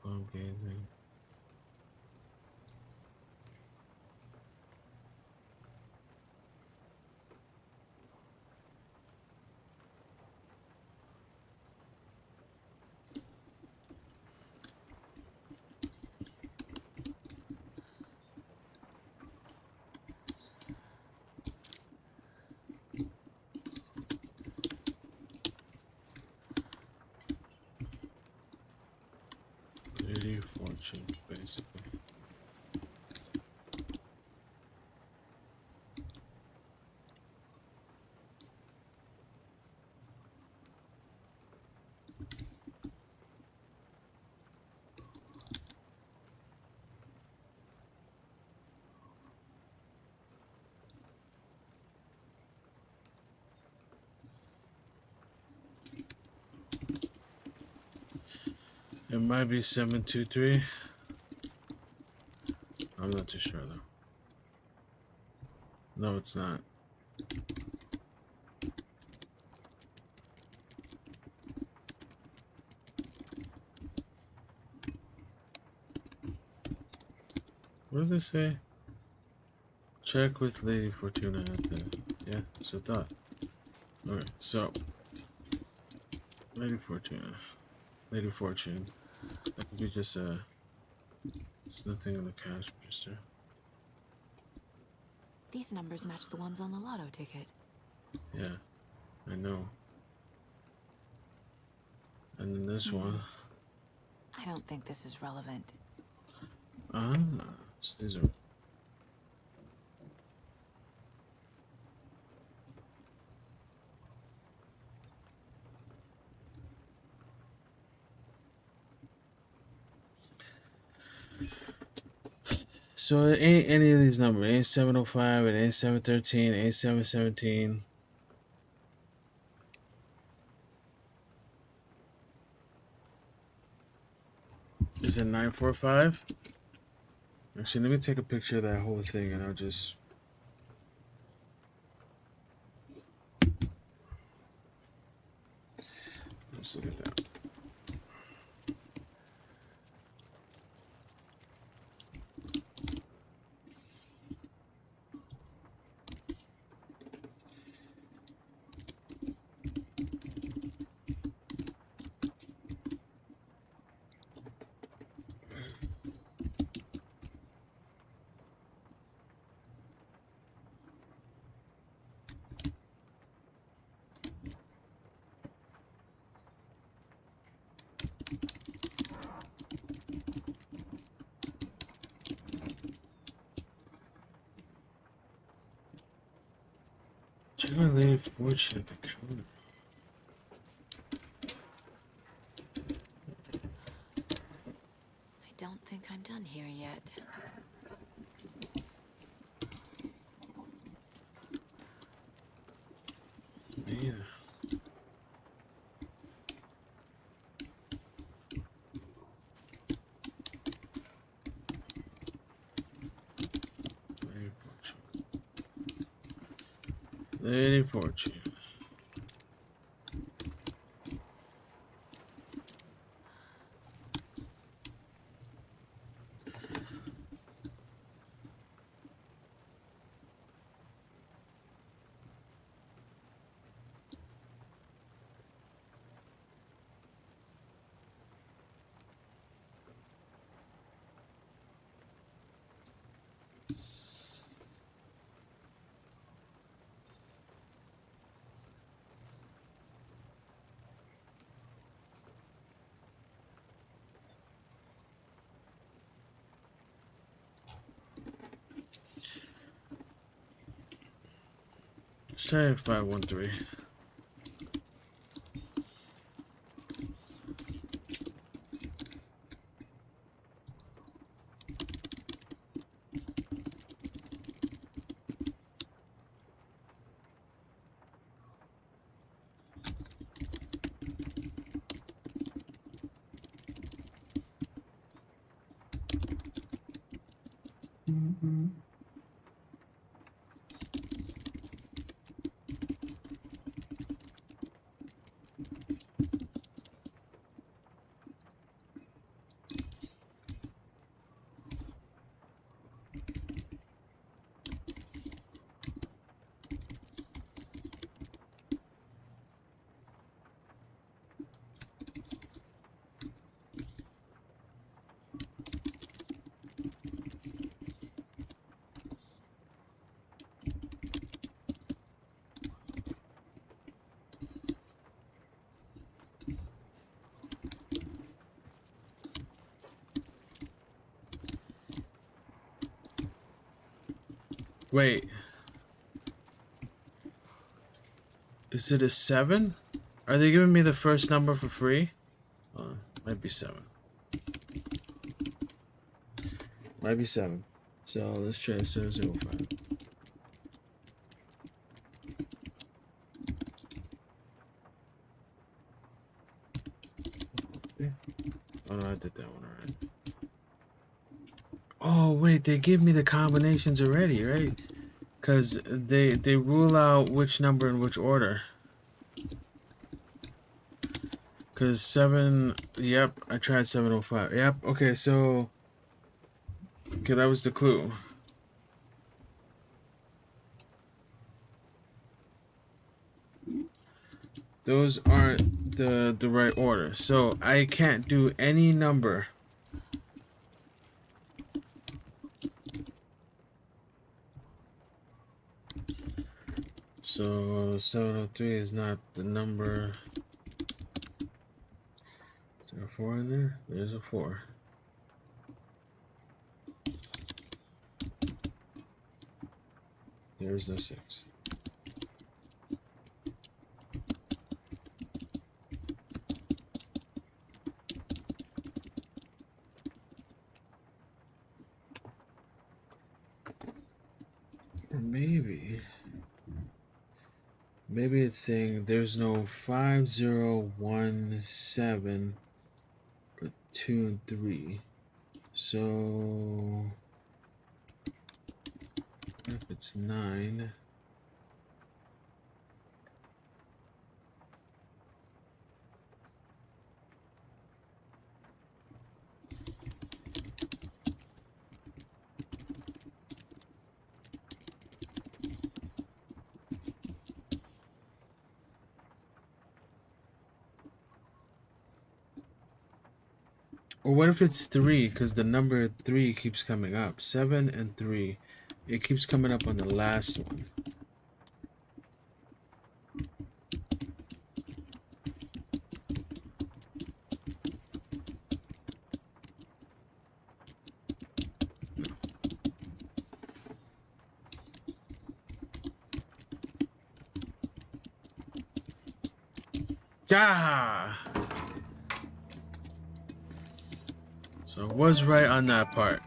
Bomb gazing. Lady Fortune, basically. It might be 723. I'm not too sure though. No, it's not. What does it say? Check with Lady Fortuna at the... Yeah, that's what I thought. Alright, so... Lady Fortuna. Lady Fortune. That could be just a... There's nothing in the cash register. These numbers match the ones on the lotto ticket. Yeah, I know. And then this one. I don't think this is relevant. These are... So it ain't any of these numbers. It ain't 705, it ain't 713, it ain't 717. Is it 945? Actually, let me take a picture of that whole thing and I'll just... Let's look at that. Check my Lady Fortune at the counter. here yet. Yeah. Lady Porchy. Let's try 513. Wait. Is it a 7? Are they giving me the first number for free? Might be 7. Might be 7. So let's try 705. Oh no, I did that one already. Oh wait, they give me the combinations already, right? Because they rule out which number in which order. Because 7, yep, I tried 705. Yep, okay, so... Okay, that was the clue. Those aren't the right order. So I can't do any number. So 703 is not the number. Is there a 4 in there? There's a 4. There's no 6. Or maybe it's saying there's no 5017 for 2 and 3. So if it's 9. Or what if it's 3? Because the number 3 keeps coming up. 7 and 3. It keeps coming up on the last one. Ah! So I was right on that part.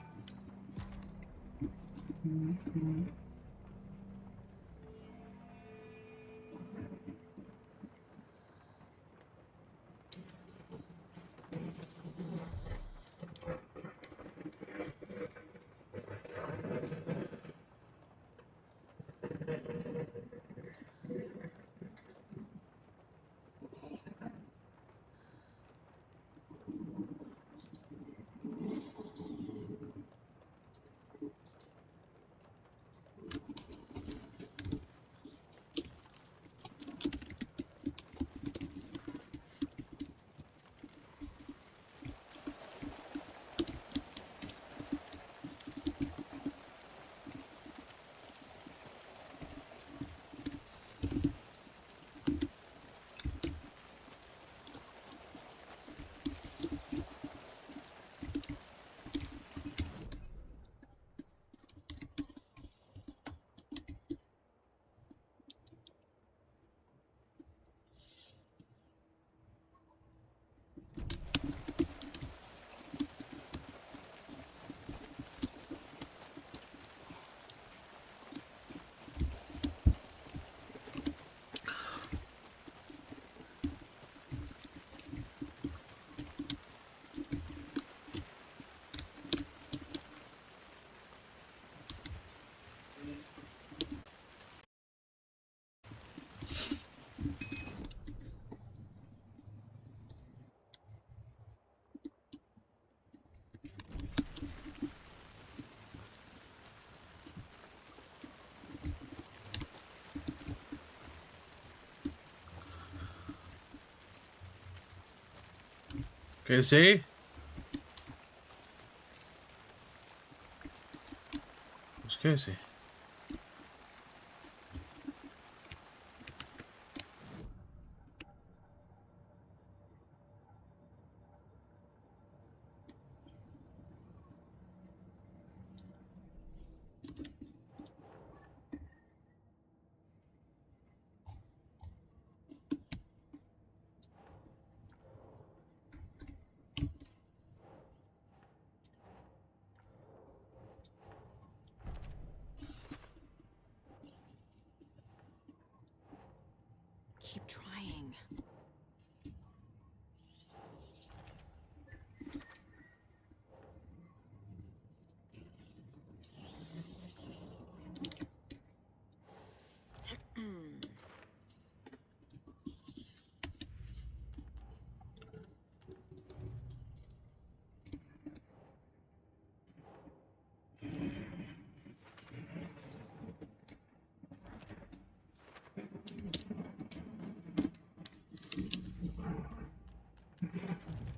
Okay, see? Who's Casey? Keep trying.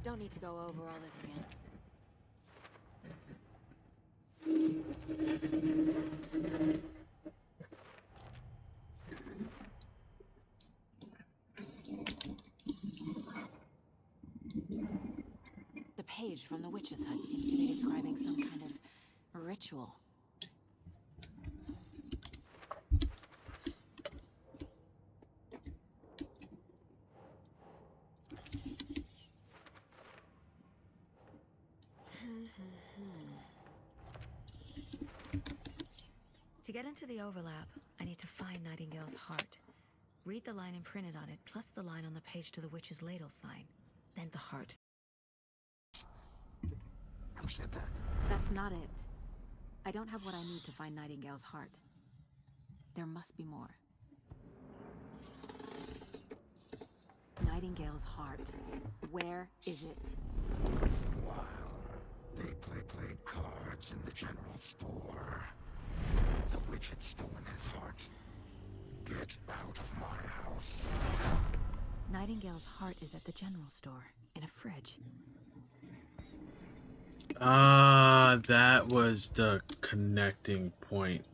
Don't need to go over all this again. The page from the witch's hut seems to be describing some kind of ritual. To get into the overlap, I need to find Nightingale's heart. Read the line imprinted on it, plus the line on the page to the witch's ladle sign. Then the heart. Who said that? That's not it. I don't have what I need to find Nightingale's heart. There must be more. Nightingale's heart. Where is it? While they played cards in the general store, the witch had stolen his heart. Get out of my house. Nightingale's heart is at the general store, in a fridge. Ah, that was the connecting point.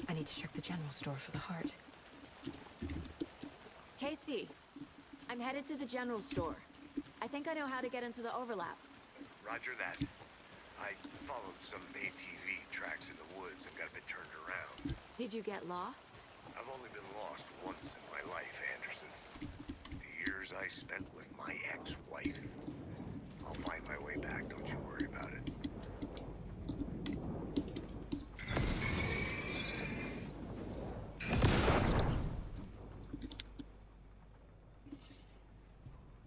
I need to check the general store for the heart. Casey, I'm headed to the general store. I think I know how to get into the overlap. Roger that. I followed some ATV tracks in the woods and got a bit turned around. Did you get lost? I've only been lost once in my life, Anderson. The years I spent with my ex-wife. I'll find my way back, don't you worry about it.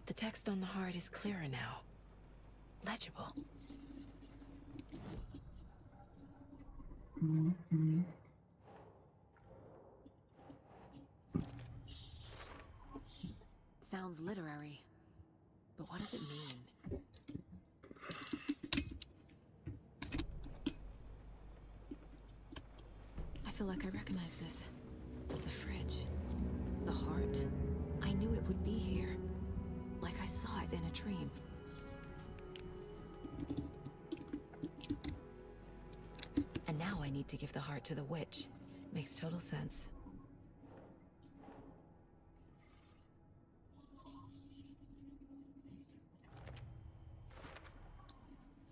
The text on the heart is clearer now. Legible. Sounds literary, but what does it mean? I feel like I recognize this. The fridge. The heart. I knew it would be here. Like I saw it in a dream. And now I need to give the heart to the witch. Makes total sense.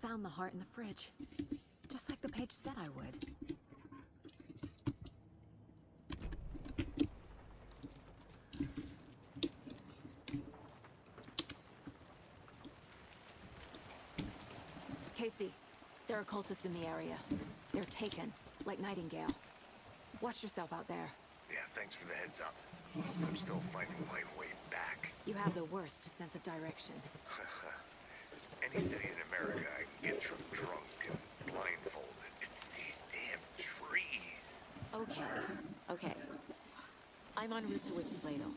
Found the heart in the fridge. Just like the page said I would. Casey, there are cultists in the area. They're taken, like Nightingale. Watch yourself out there. Yeah, thanks for the heads up. I'm still finding my way back. You have the worst sense of direction. Any city in America I can get through drunk and blindfolded. It's these damn trees. Okay. I'm en route to Witch's Ladle.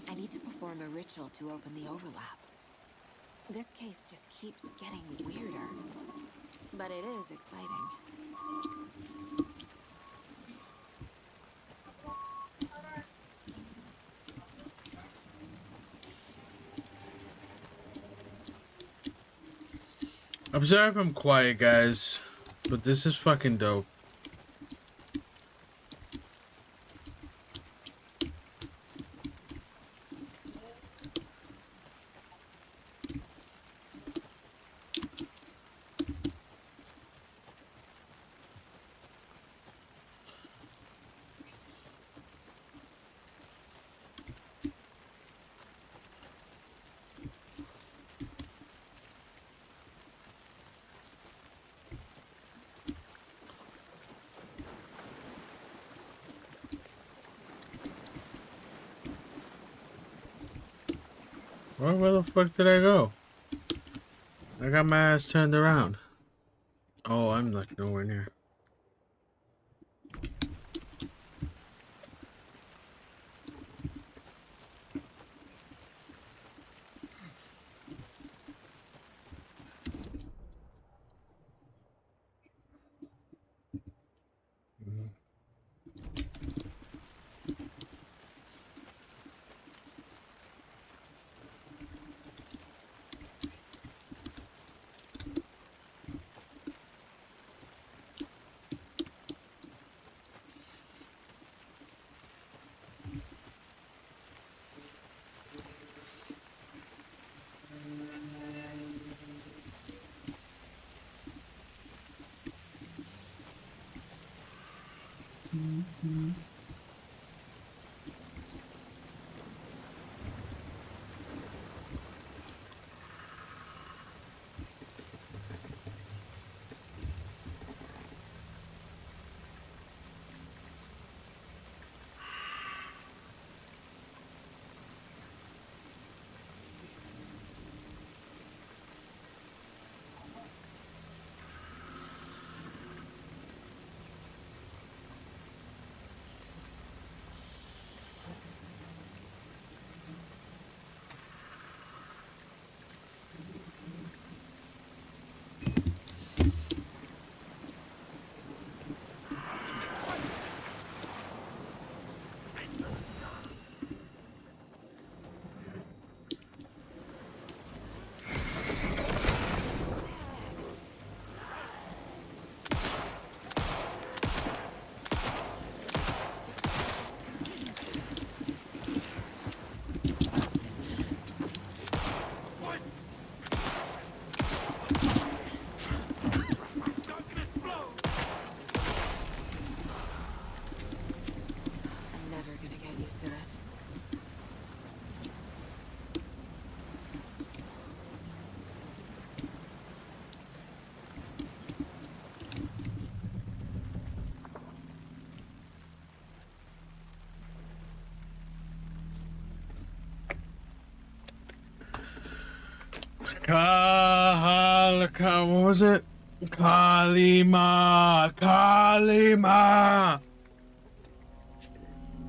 I need to perform a ritual to open the overlap. This case just keeps getting weirder. But it is exciting. I'm sorry if I'm quiet, guys, but this is fucking dope. Well, where the fuck did I go? I got my ass turned around. Oh, I'm like nowhere near. to this. What was it? Kalima! Kalima!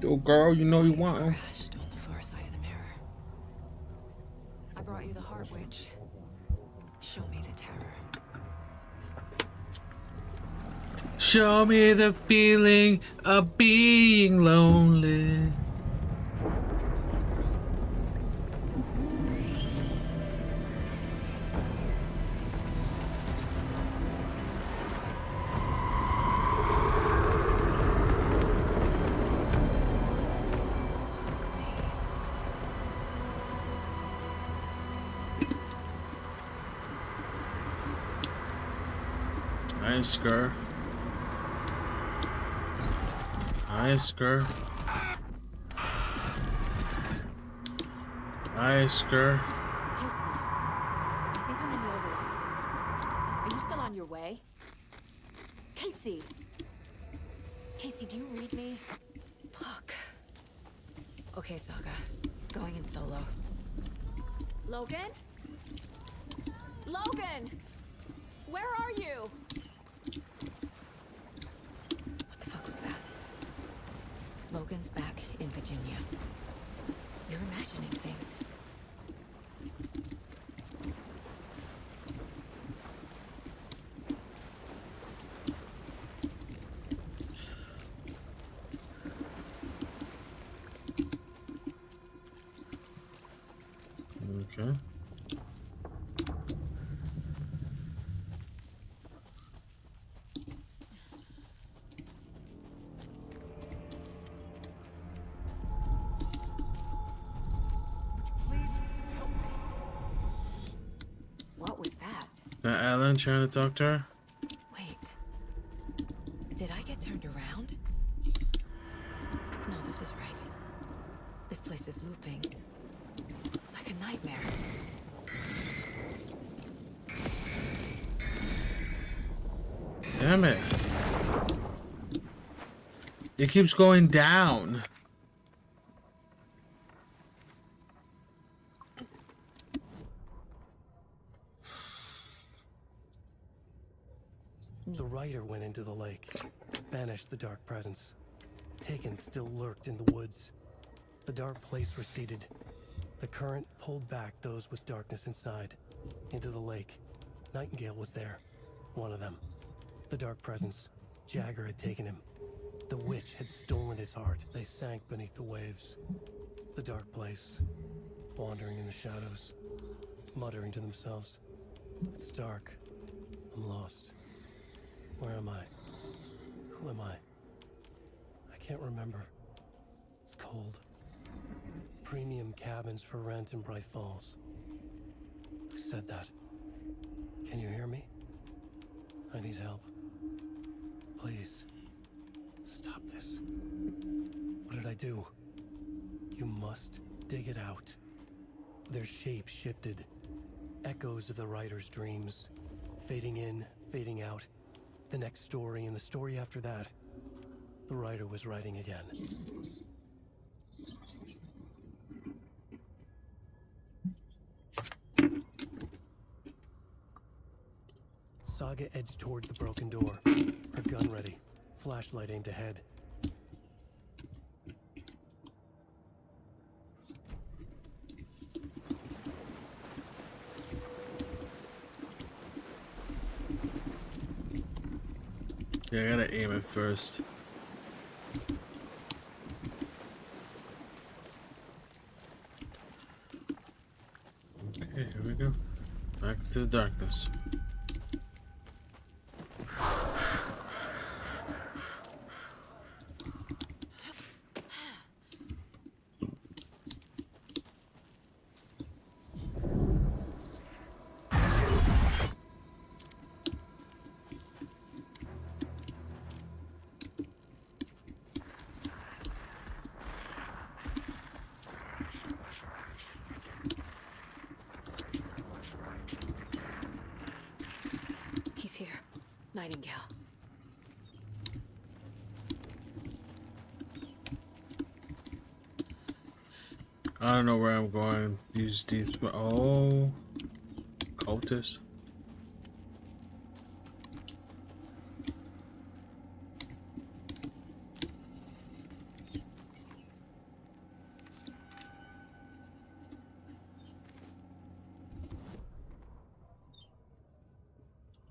Yo, girl, you know you want him. Crashed on the far side of the mirror. I brought you the Heart Witch. Show me the terror. Show me the feeling of being lonely. Isker. Isker. Isker. Casey, I think I'm in the overlap. Are you still on your way? Casey! Casey, do you read me? Fuck. Okay, Saga. Going in solo. Logan? Logan! Where are you? What the fuck was that? Logan's back in Virginia. You're imagining things. Okay. What was that? That Alan trying to talk to her? Wait. Did I get turned around? No, this is right. This place is looping. Like a nightmare. Damn it. It keeps going down. The rider went into the lake, banished the dark presence. Taken still lurked in the woods. The dark place receded. The current pulled back those with darkness inside, into the lake. Nightingale was there, one of them. The dark presence, Jagger had taken him. The witch had stolen his heart. They sank beneath the waves. The dark place, wandering in the shadows, muttering to themselves. It's dark. I'm lost. Where am I? Who am I? I can't remember. It's cold. Premium cabins for rent in Bright Falls. Who said that? Can you hear me? I need help. Please. Stop this. What did I do? You must dig it out. Their shape shifted. Echoes of the writer's dreams. Fading in, fading out. The next story and the story after that. The writer was writing again. Saga edged toward the broken door, her gun ready, flashlight aimed ahead. Yeah, I gotta aim it first. Okay, here we go. Back to the darkness. Nightingale. I don't know where I'm going. These oh, cultists.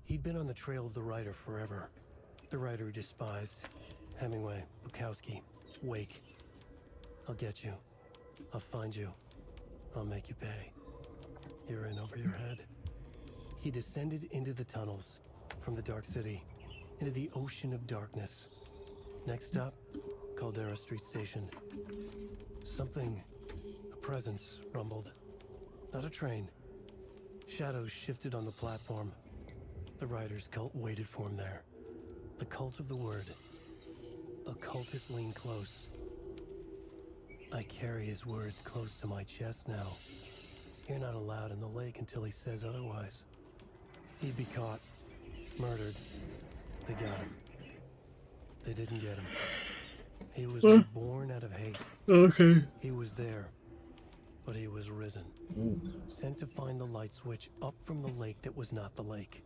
He'd been on the trail of the writer forever. The writer he despised. Hemingway, Bukowski, Wake. I'll get you. I'll find you. I'll make you pay. You're in over your head. He descended into the tunnels, from the Dark City, into the ocean of darkness. Next stop, Caldera Street Station. Something, a presence, rumbled. Not a train. Shadows shifted on the platform. The writer's cult waited for him there. The cult of the word. Occultists lean close. I carry his words close to my chest now. You're not allowed in the lake until he says otherwise. He'd be caught, murdered. They got him. They didn't get him. He was born out of hate. Okay. He was there, but he was risen. Sent to find the light switch up from the lake that was not the lake.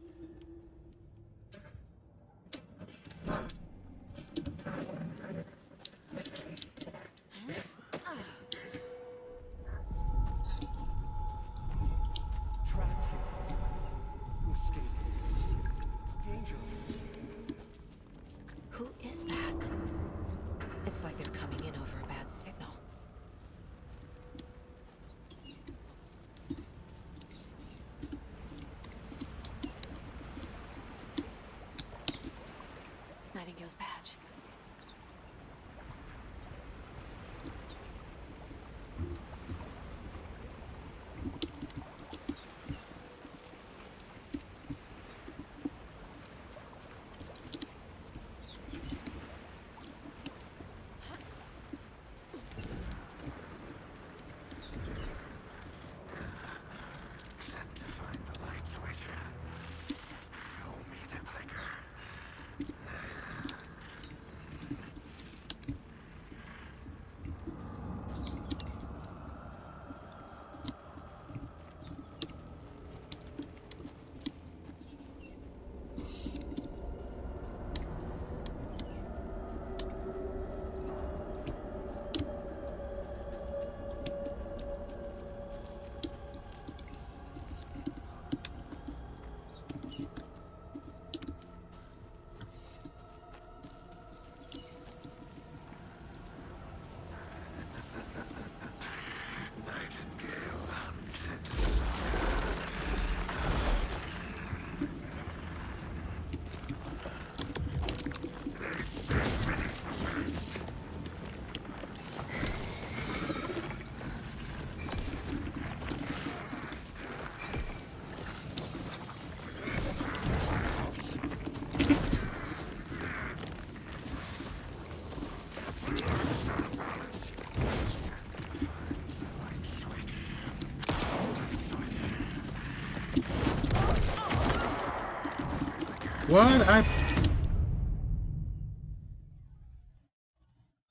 Who is that? It's like they're coming in over a bad signal. Nightingale's badge. What?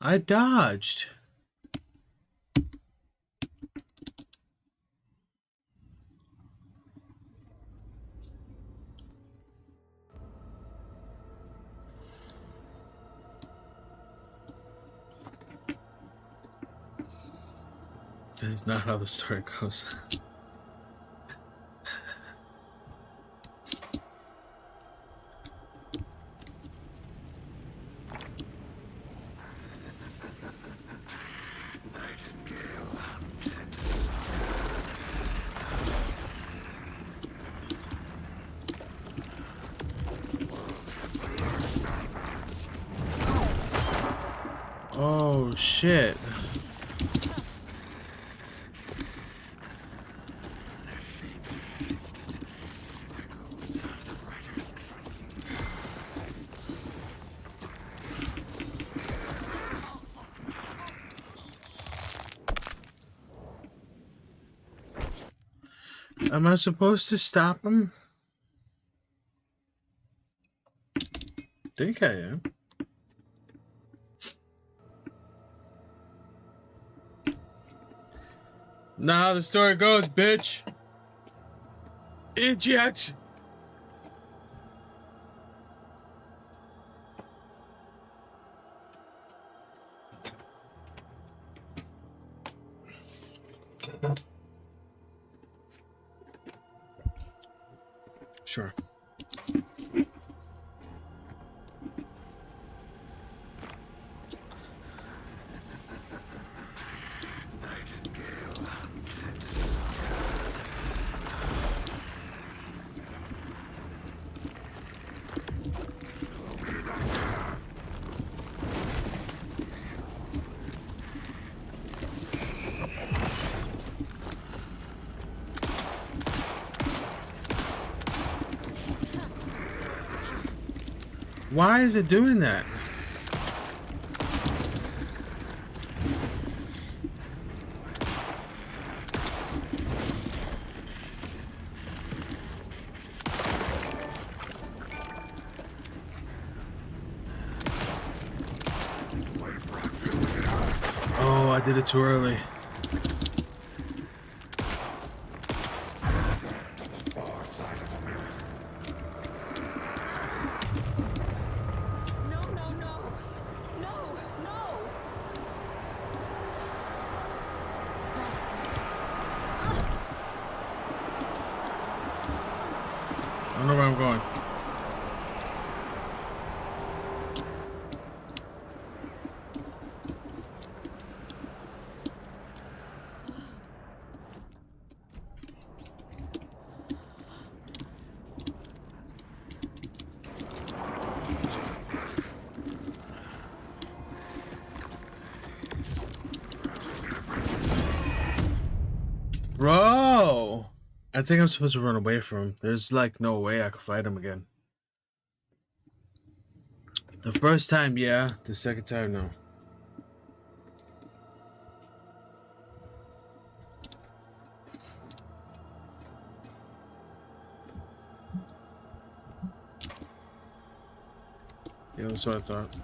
I dodged. This is not how the story goes. Oh shit. Am I supposed to stop him? think I am. Not how the story goes, bitch. Idiot. Sure. Why is it doing that? Oh, I did it too early. I don't know where I'm going. Bro! I think I'm supposed to run away from him. There's like no way I could fight him again. The first time, yeah. The second time, no. Yeah, that's what I thought.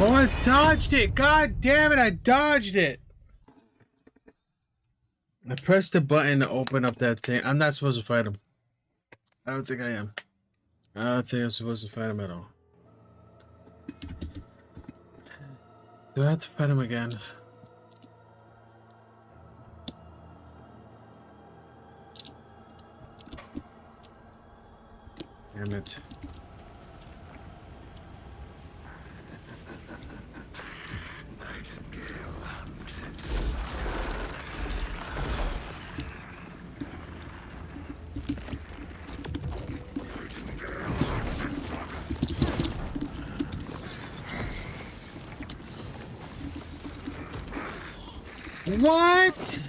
Oh, I dodged it! God damn it, I dodged it! I pressed the button to open up that thing. I'm not supposed to fight him. I don't think I am. I don't think I'm supposed to fight him at all. Do I have to fight him again? Damn it. What?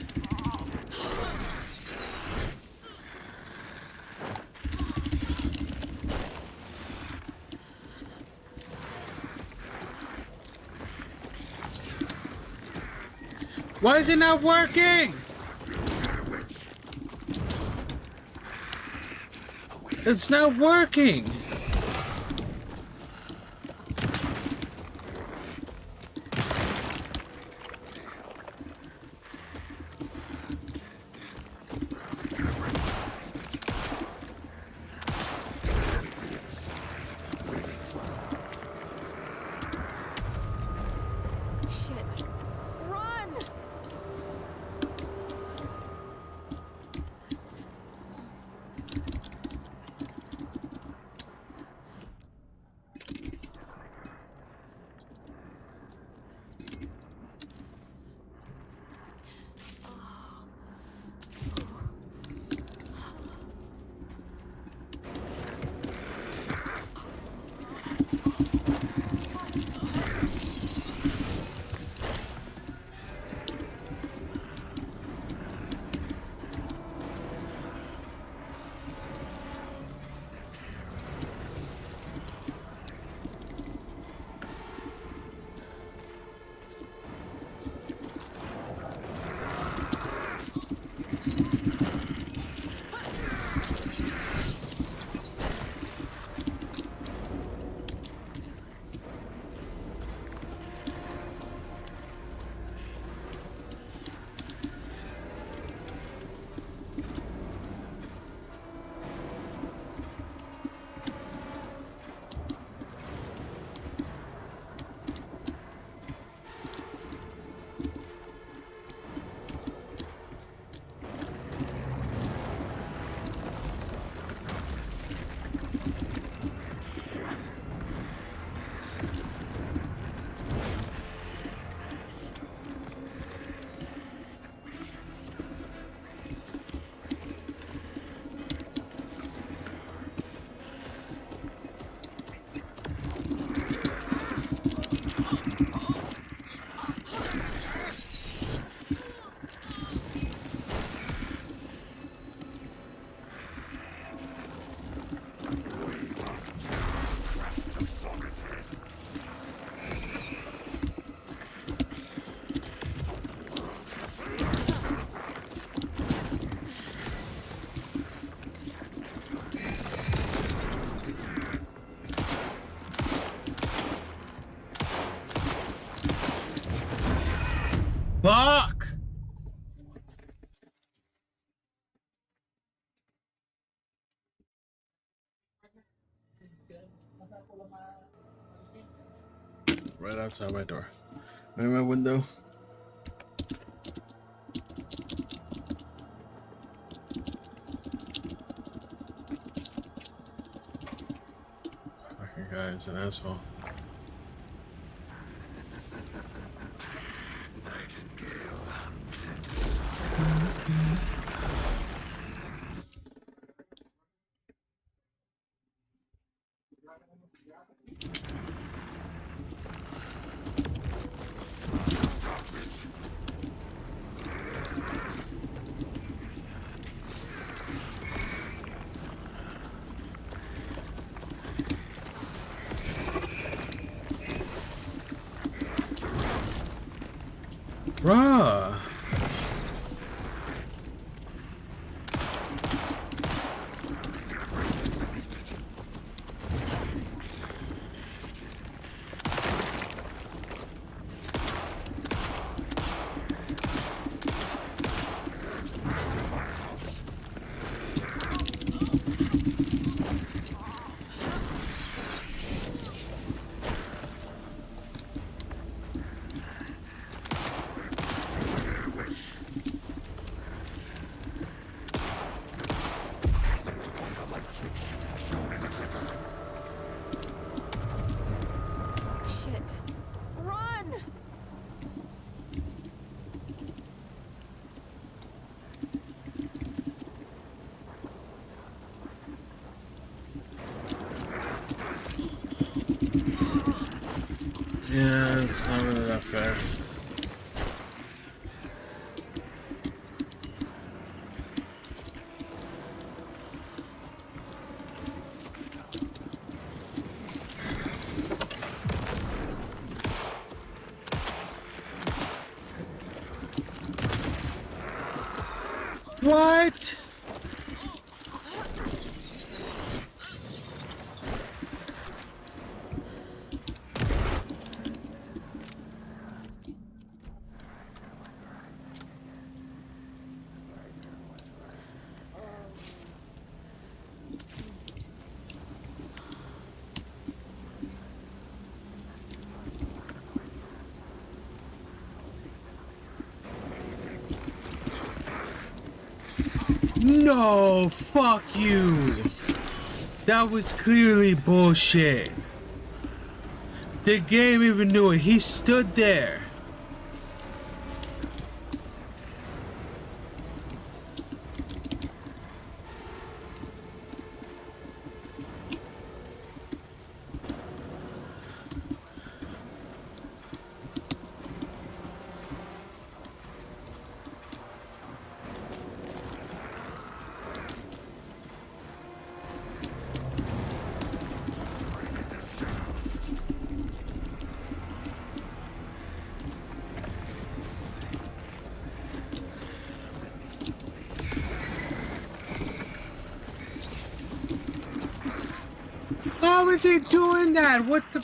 Why is it not working? It's not working. Fuck! Right outside my door. Right in my window. Fucking guy's an asshole. Bruh. Yeah, it's not really that fair. What? No, fuck you. That was clearly bullshit. The game even knew it. He stood there. How is he doing that? What the?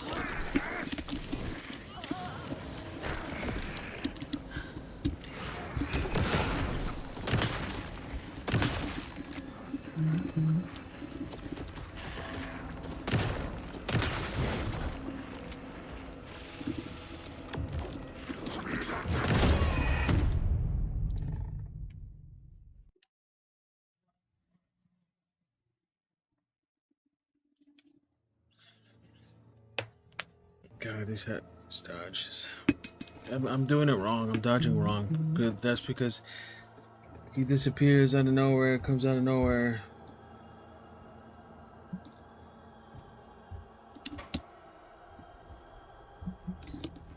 God, these dodges. I'm doing it wrong. I'm dodging wrong. But that's because he disappears out of nowhere, comes out of nowhere.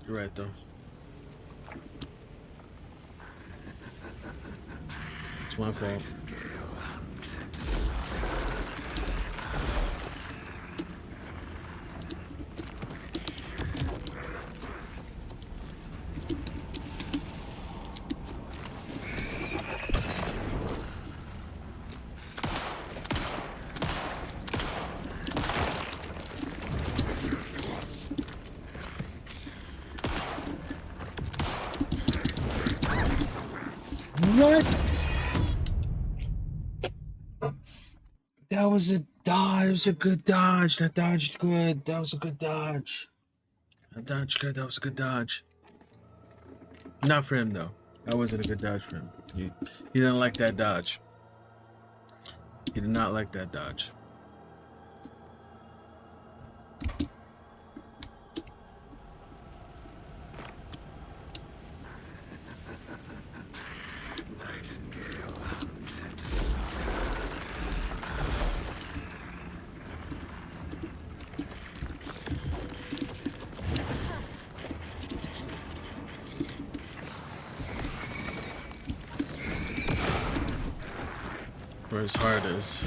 You're right, though. It's my fault. What? That was a dodge. It was a good dodge. That dodged good. That was a good dodge. That dodged good. That was a good dodge. Not for him, though. That wasn't a good dodge for him. He didn't like that dodge. He did not like that dodge. Where his heart is.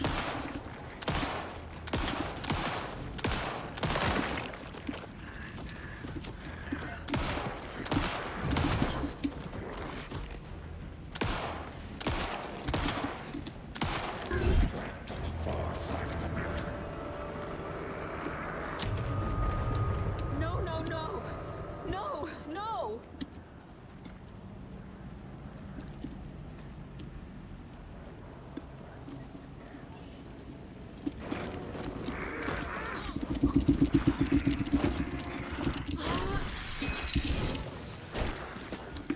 No, no, no! No, no!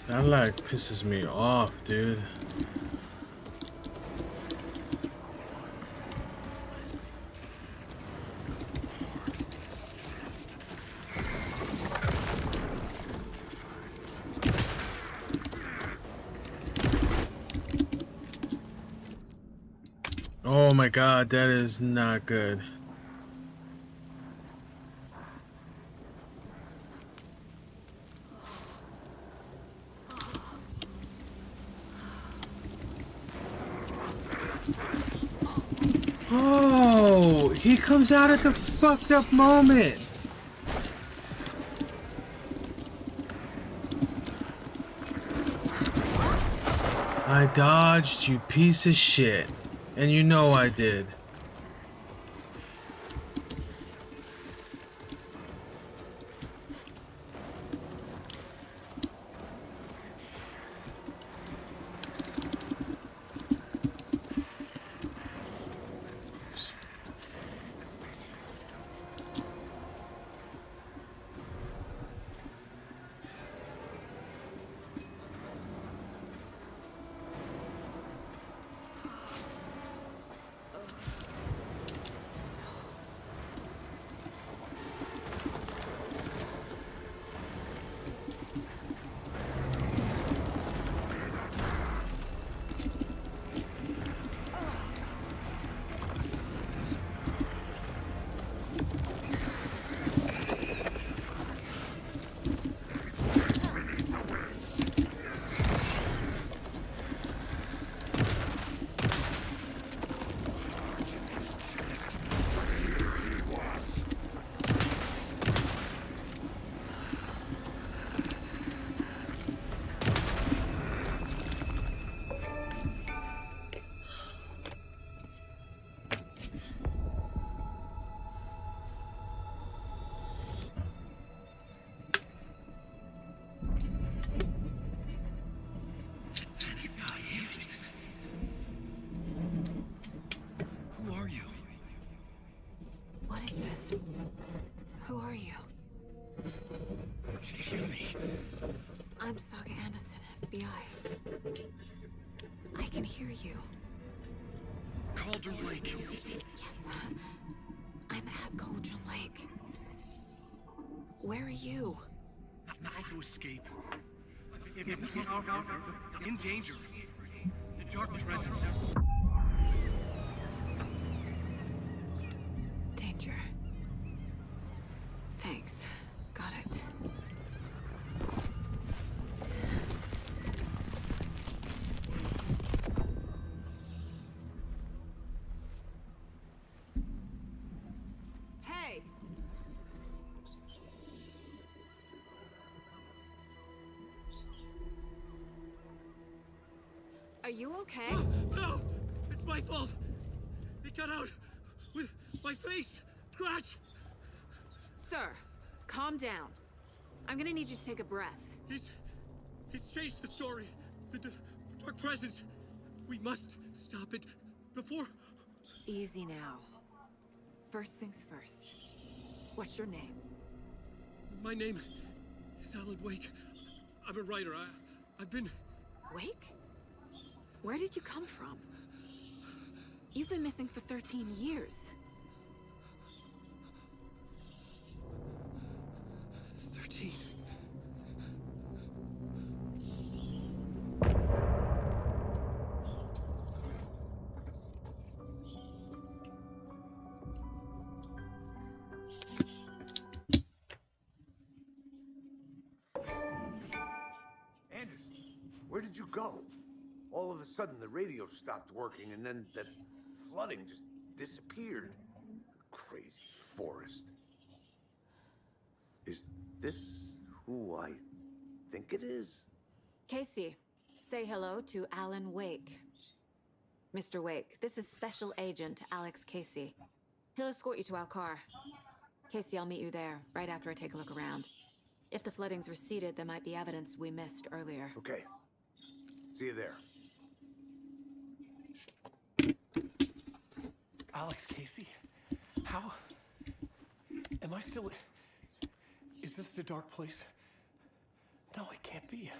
That like pisses me off, dude. Oh my god, that is not good. Oh, he comes out at the fucked up moment. I dodged, you piece of shit. And you know I did. Who are you? What is this? Who are you? Hear me. I'm Saga Anderson, FBI. I can hear you. Cauldron Lake. Yes, I'm at Cauldron Lake. Where are you? To escape. In danger. The dark presence. Danger. Thanks. Got it. Hey! Are you okay? No! It's my fault! It got out with my face! Scratch! Sir, calm down. I'm gonna need you to take a breath. He's changed the story. The dark presence. We must stop it before... Easy now. First things first. What's your name? My name is Alan Wake. I'm a writer. I've been... Wake? Where did you come from? You've been missing for 13 years. 13. Anders, where did you go? All of a sudden, the radio stopped working, and then that flooding just disappeared. Crazy forest. Is this who I think it is? Casey, say hello to Alan Wake. Mr. Wake, this is Special Agent Alex Casey. He'll escort you to our car. Casey, I'll meet you there, right after I take a look around. If the flooding's receded, there might be evidence we missed earlier. Okay. See you there. Alex Casey? How? Am I still... Is this the dark place? No, it can't be.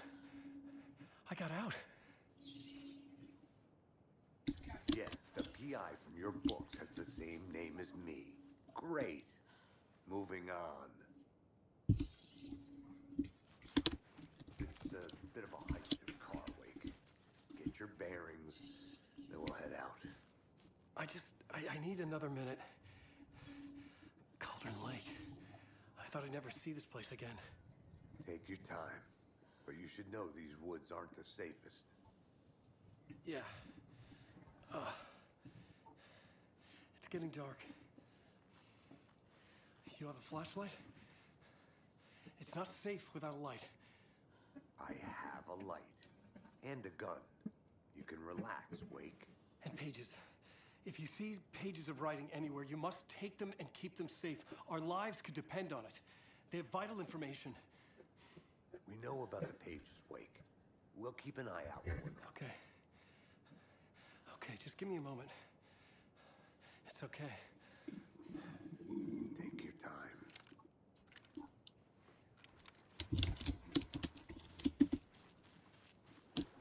I got out. Yeah, the PI from your books has the same name as me. Great. Moving on. It's a bit of a hike to the car, Wake. Get your bearings, then we'll head out. I need another minute. Cauldron Lake. I thought I'd never see this place again. Take your time. But you should know these woods aren't the safest. Yeah. getting dark. You have a flashlight? It's not safe without a light. I have a light. And a gun. You can relax, Wake. And pages. If you see pages of writing anywhere, you must take them and keep them safe. Our lives could depend on it. They have vital information. We know about the pages, Wake. We'll keep an eye out for them. Okay. Okay, just give me a moment. It's okay. Take your time.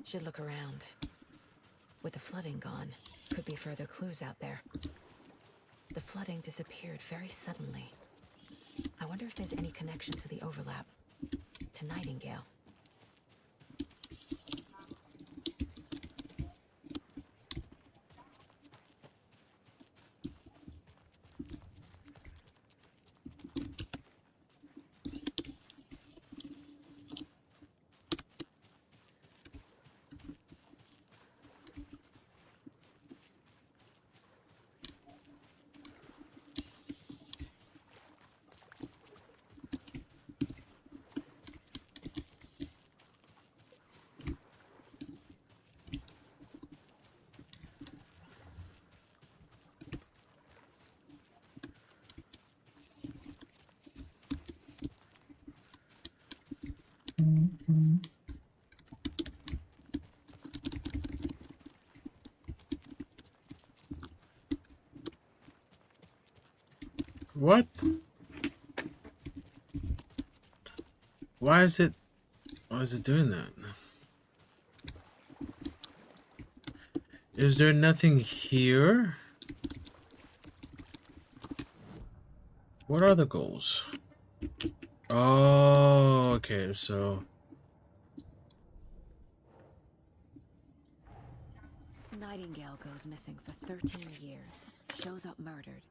Should look around. With the flooding gone, could be further clues out there. The flooding disappeared very suddenly. I wonder if there's any connection to the overlap. To Nightingale. What? Why is it doing that? Is there nothing here? What are the goals? Oh, okay, so Nightingale goes missing for 13 years, shows up murdered,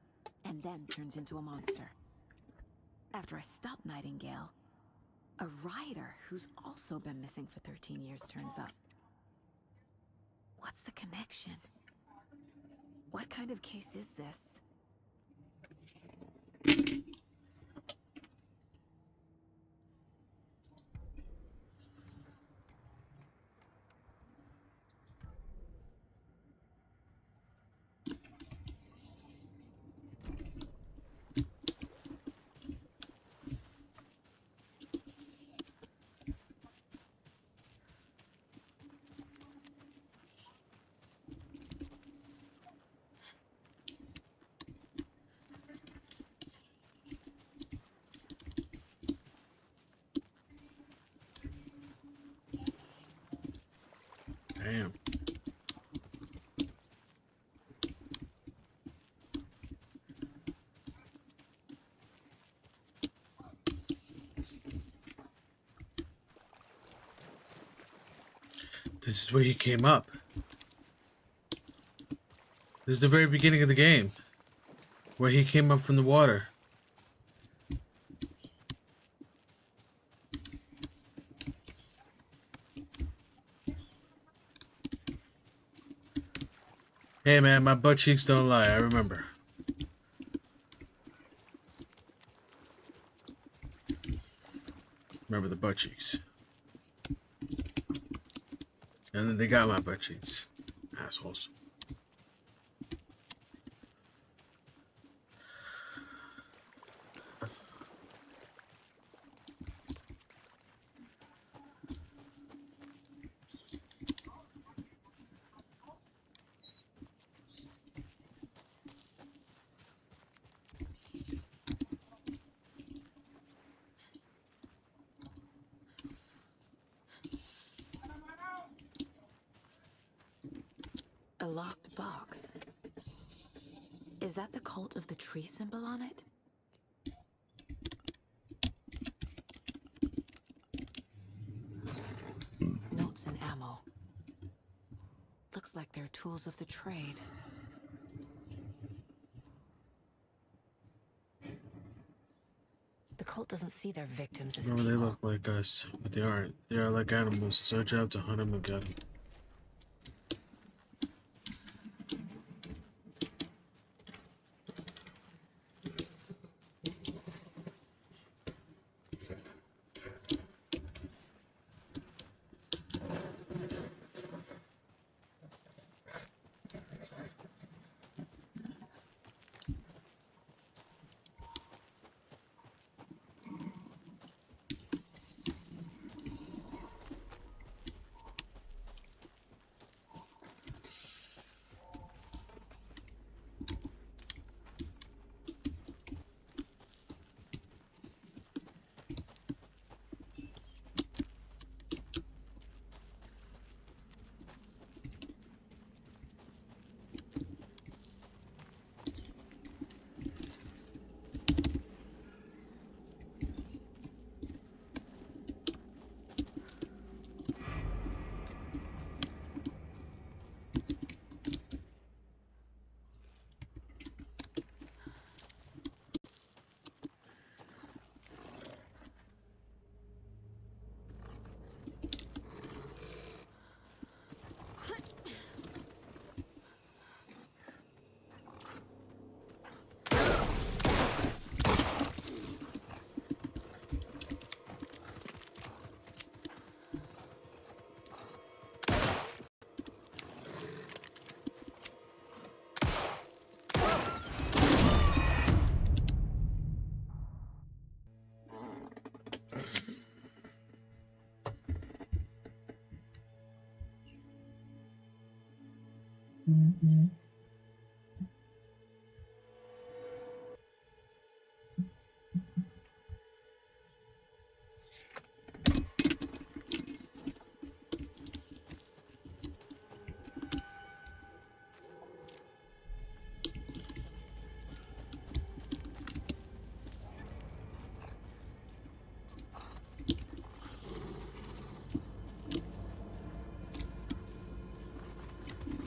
and then turns into a monster. After I stop Nightingale, a rider who's also been missing for 13 years turns up. What's the connection? What kind of case is this? Damn. This is where he came up. This is the very beginning of the game, where he came up from the water. Hey man, my butt cheeks don't lie, I remember. Remember the butt cheeks. And then they got my butt cheeks. Assholes. A locked box. Is that the cult of the tree symbol on it? Notes and ammo. Looks like they're tools of the trade. The cult doesn't see their victims as Remember, people. they look like us, but they aren't. They are like animals. It's our job to hunt them and get them. Mm-hmm.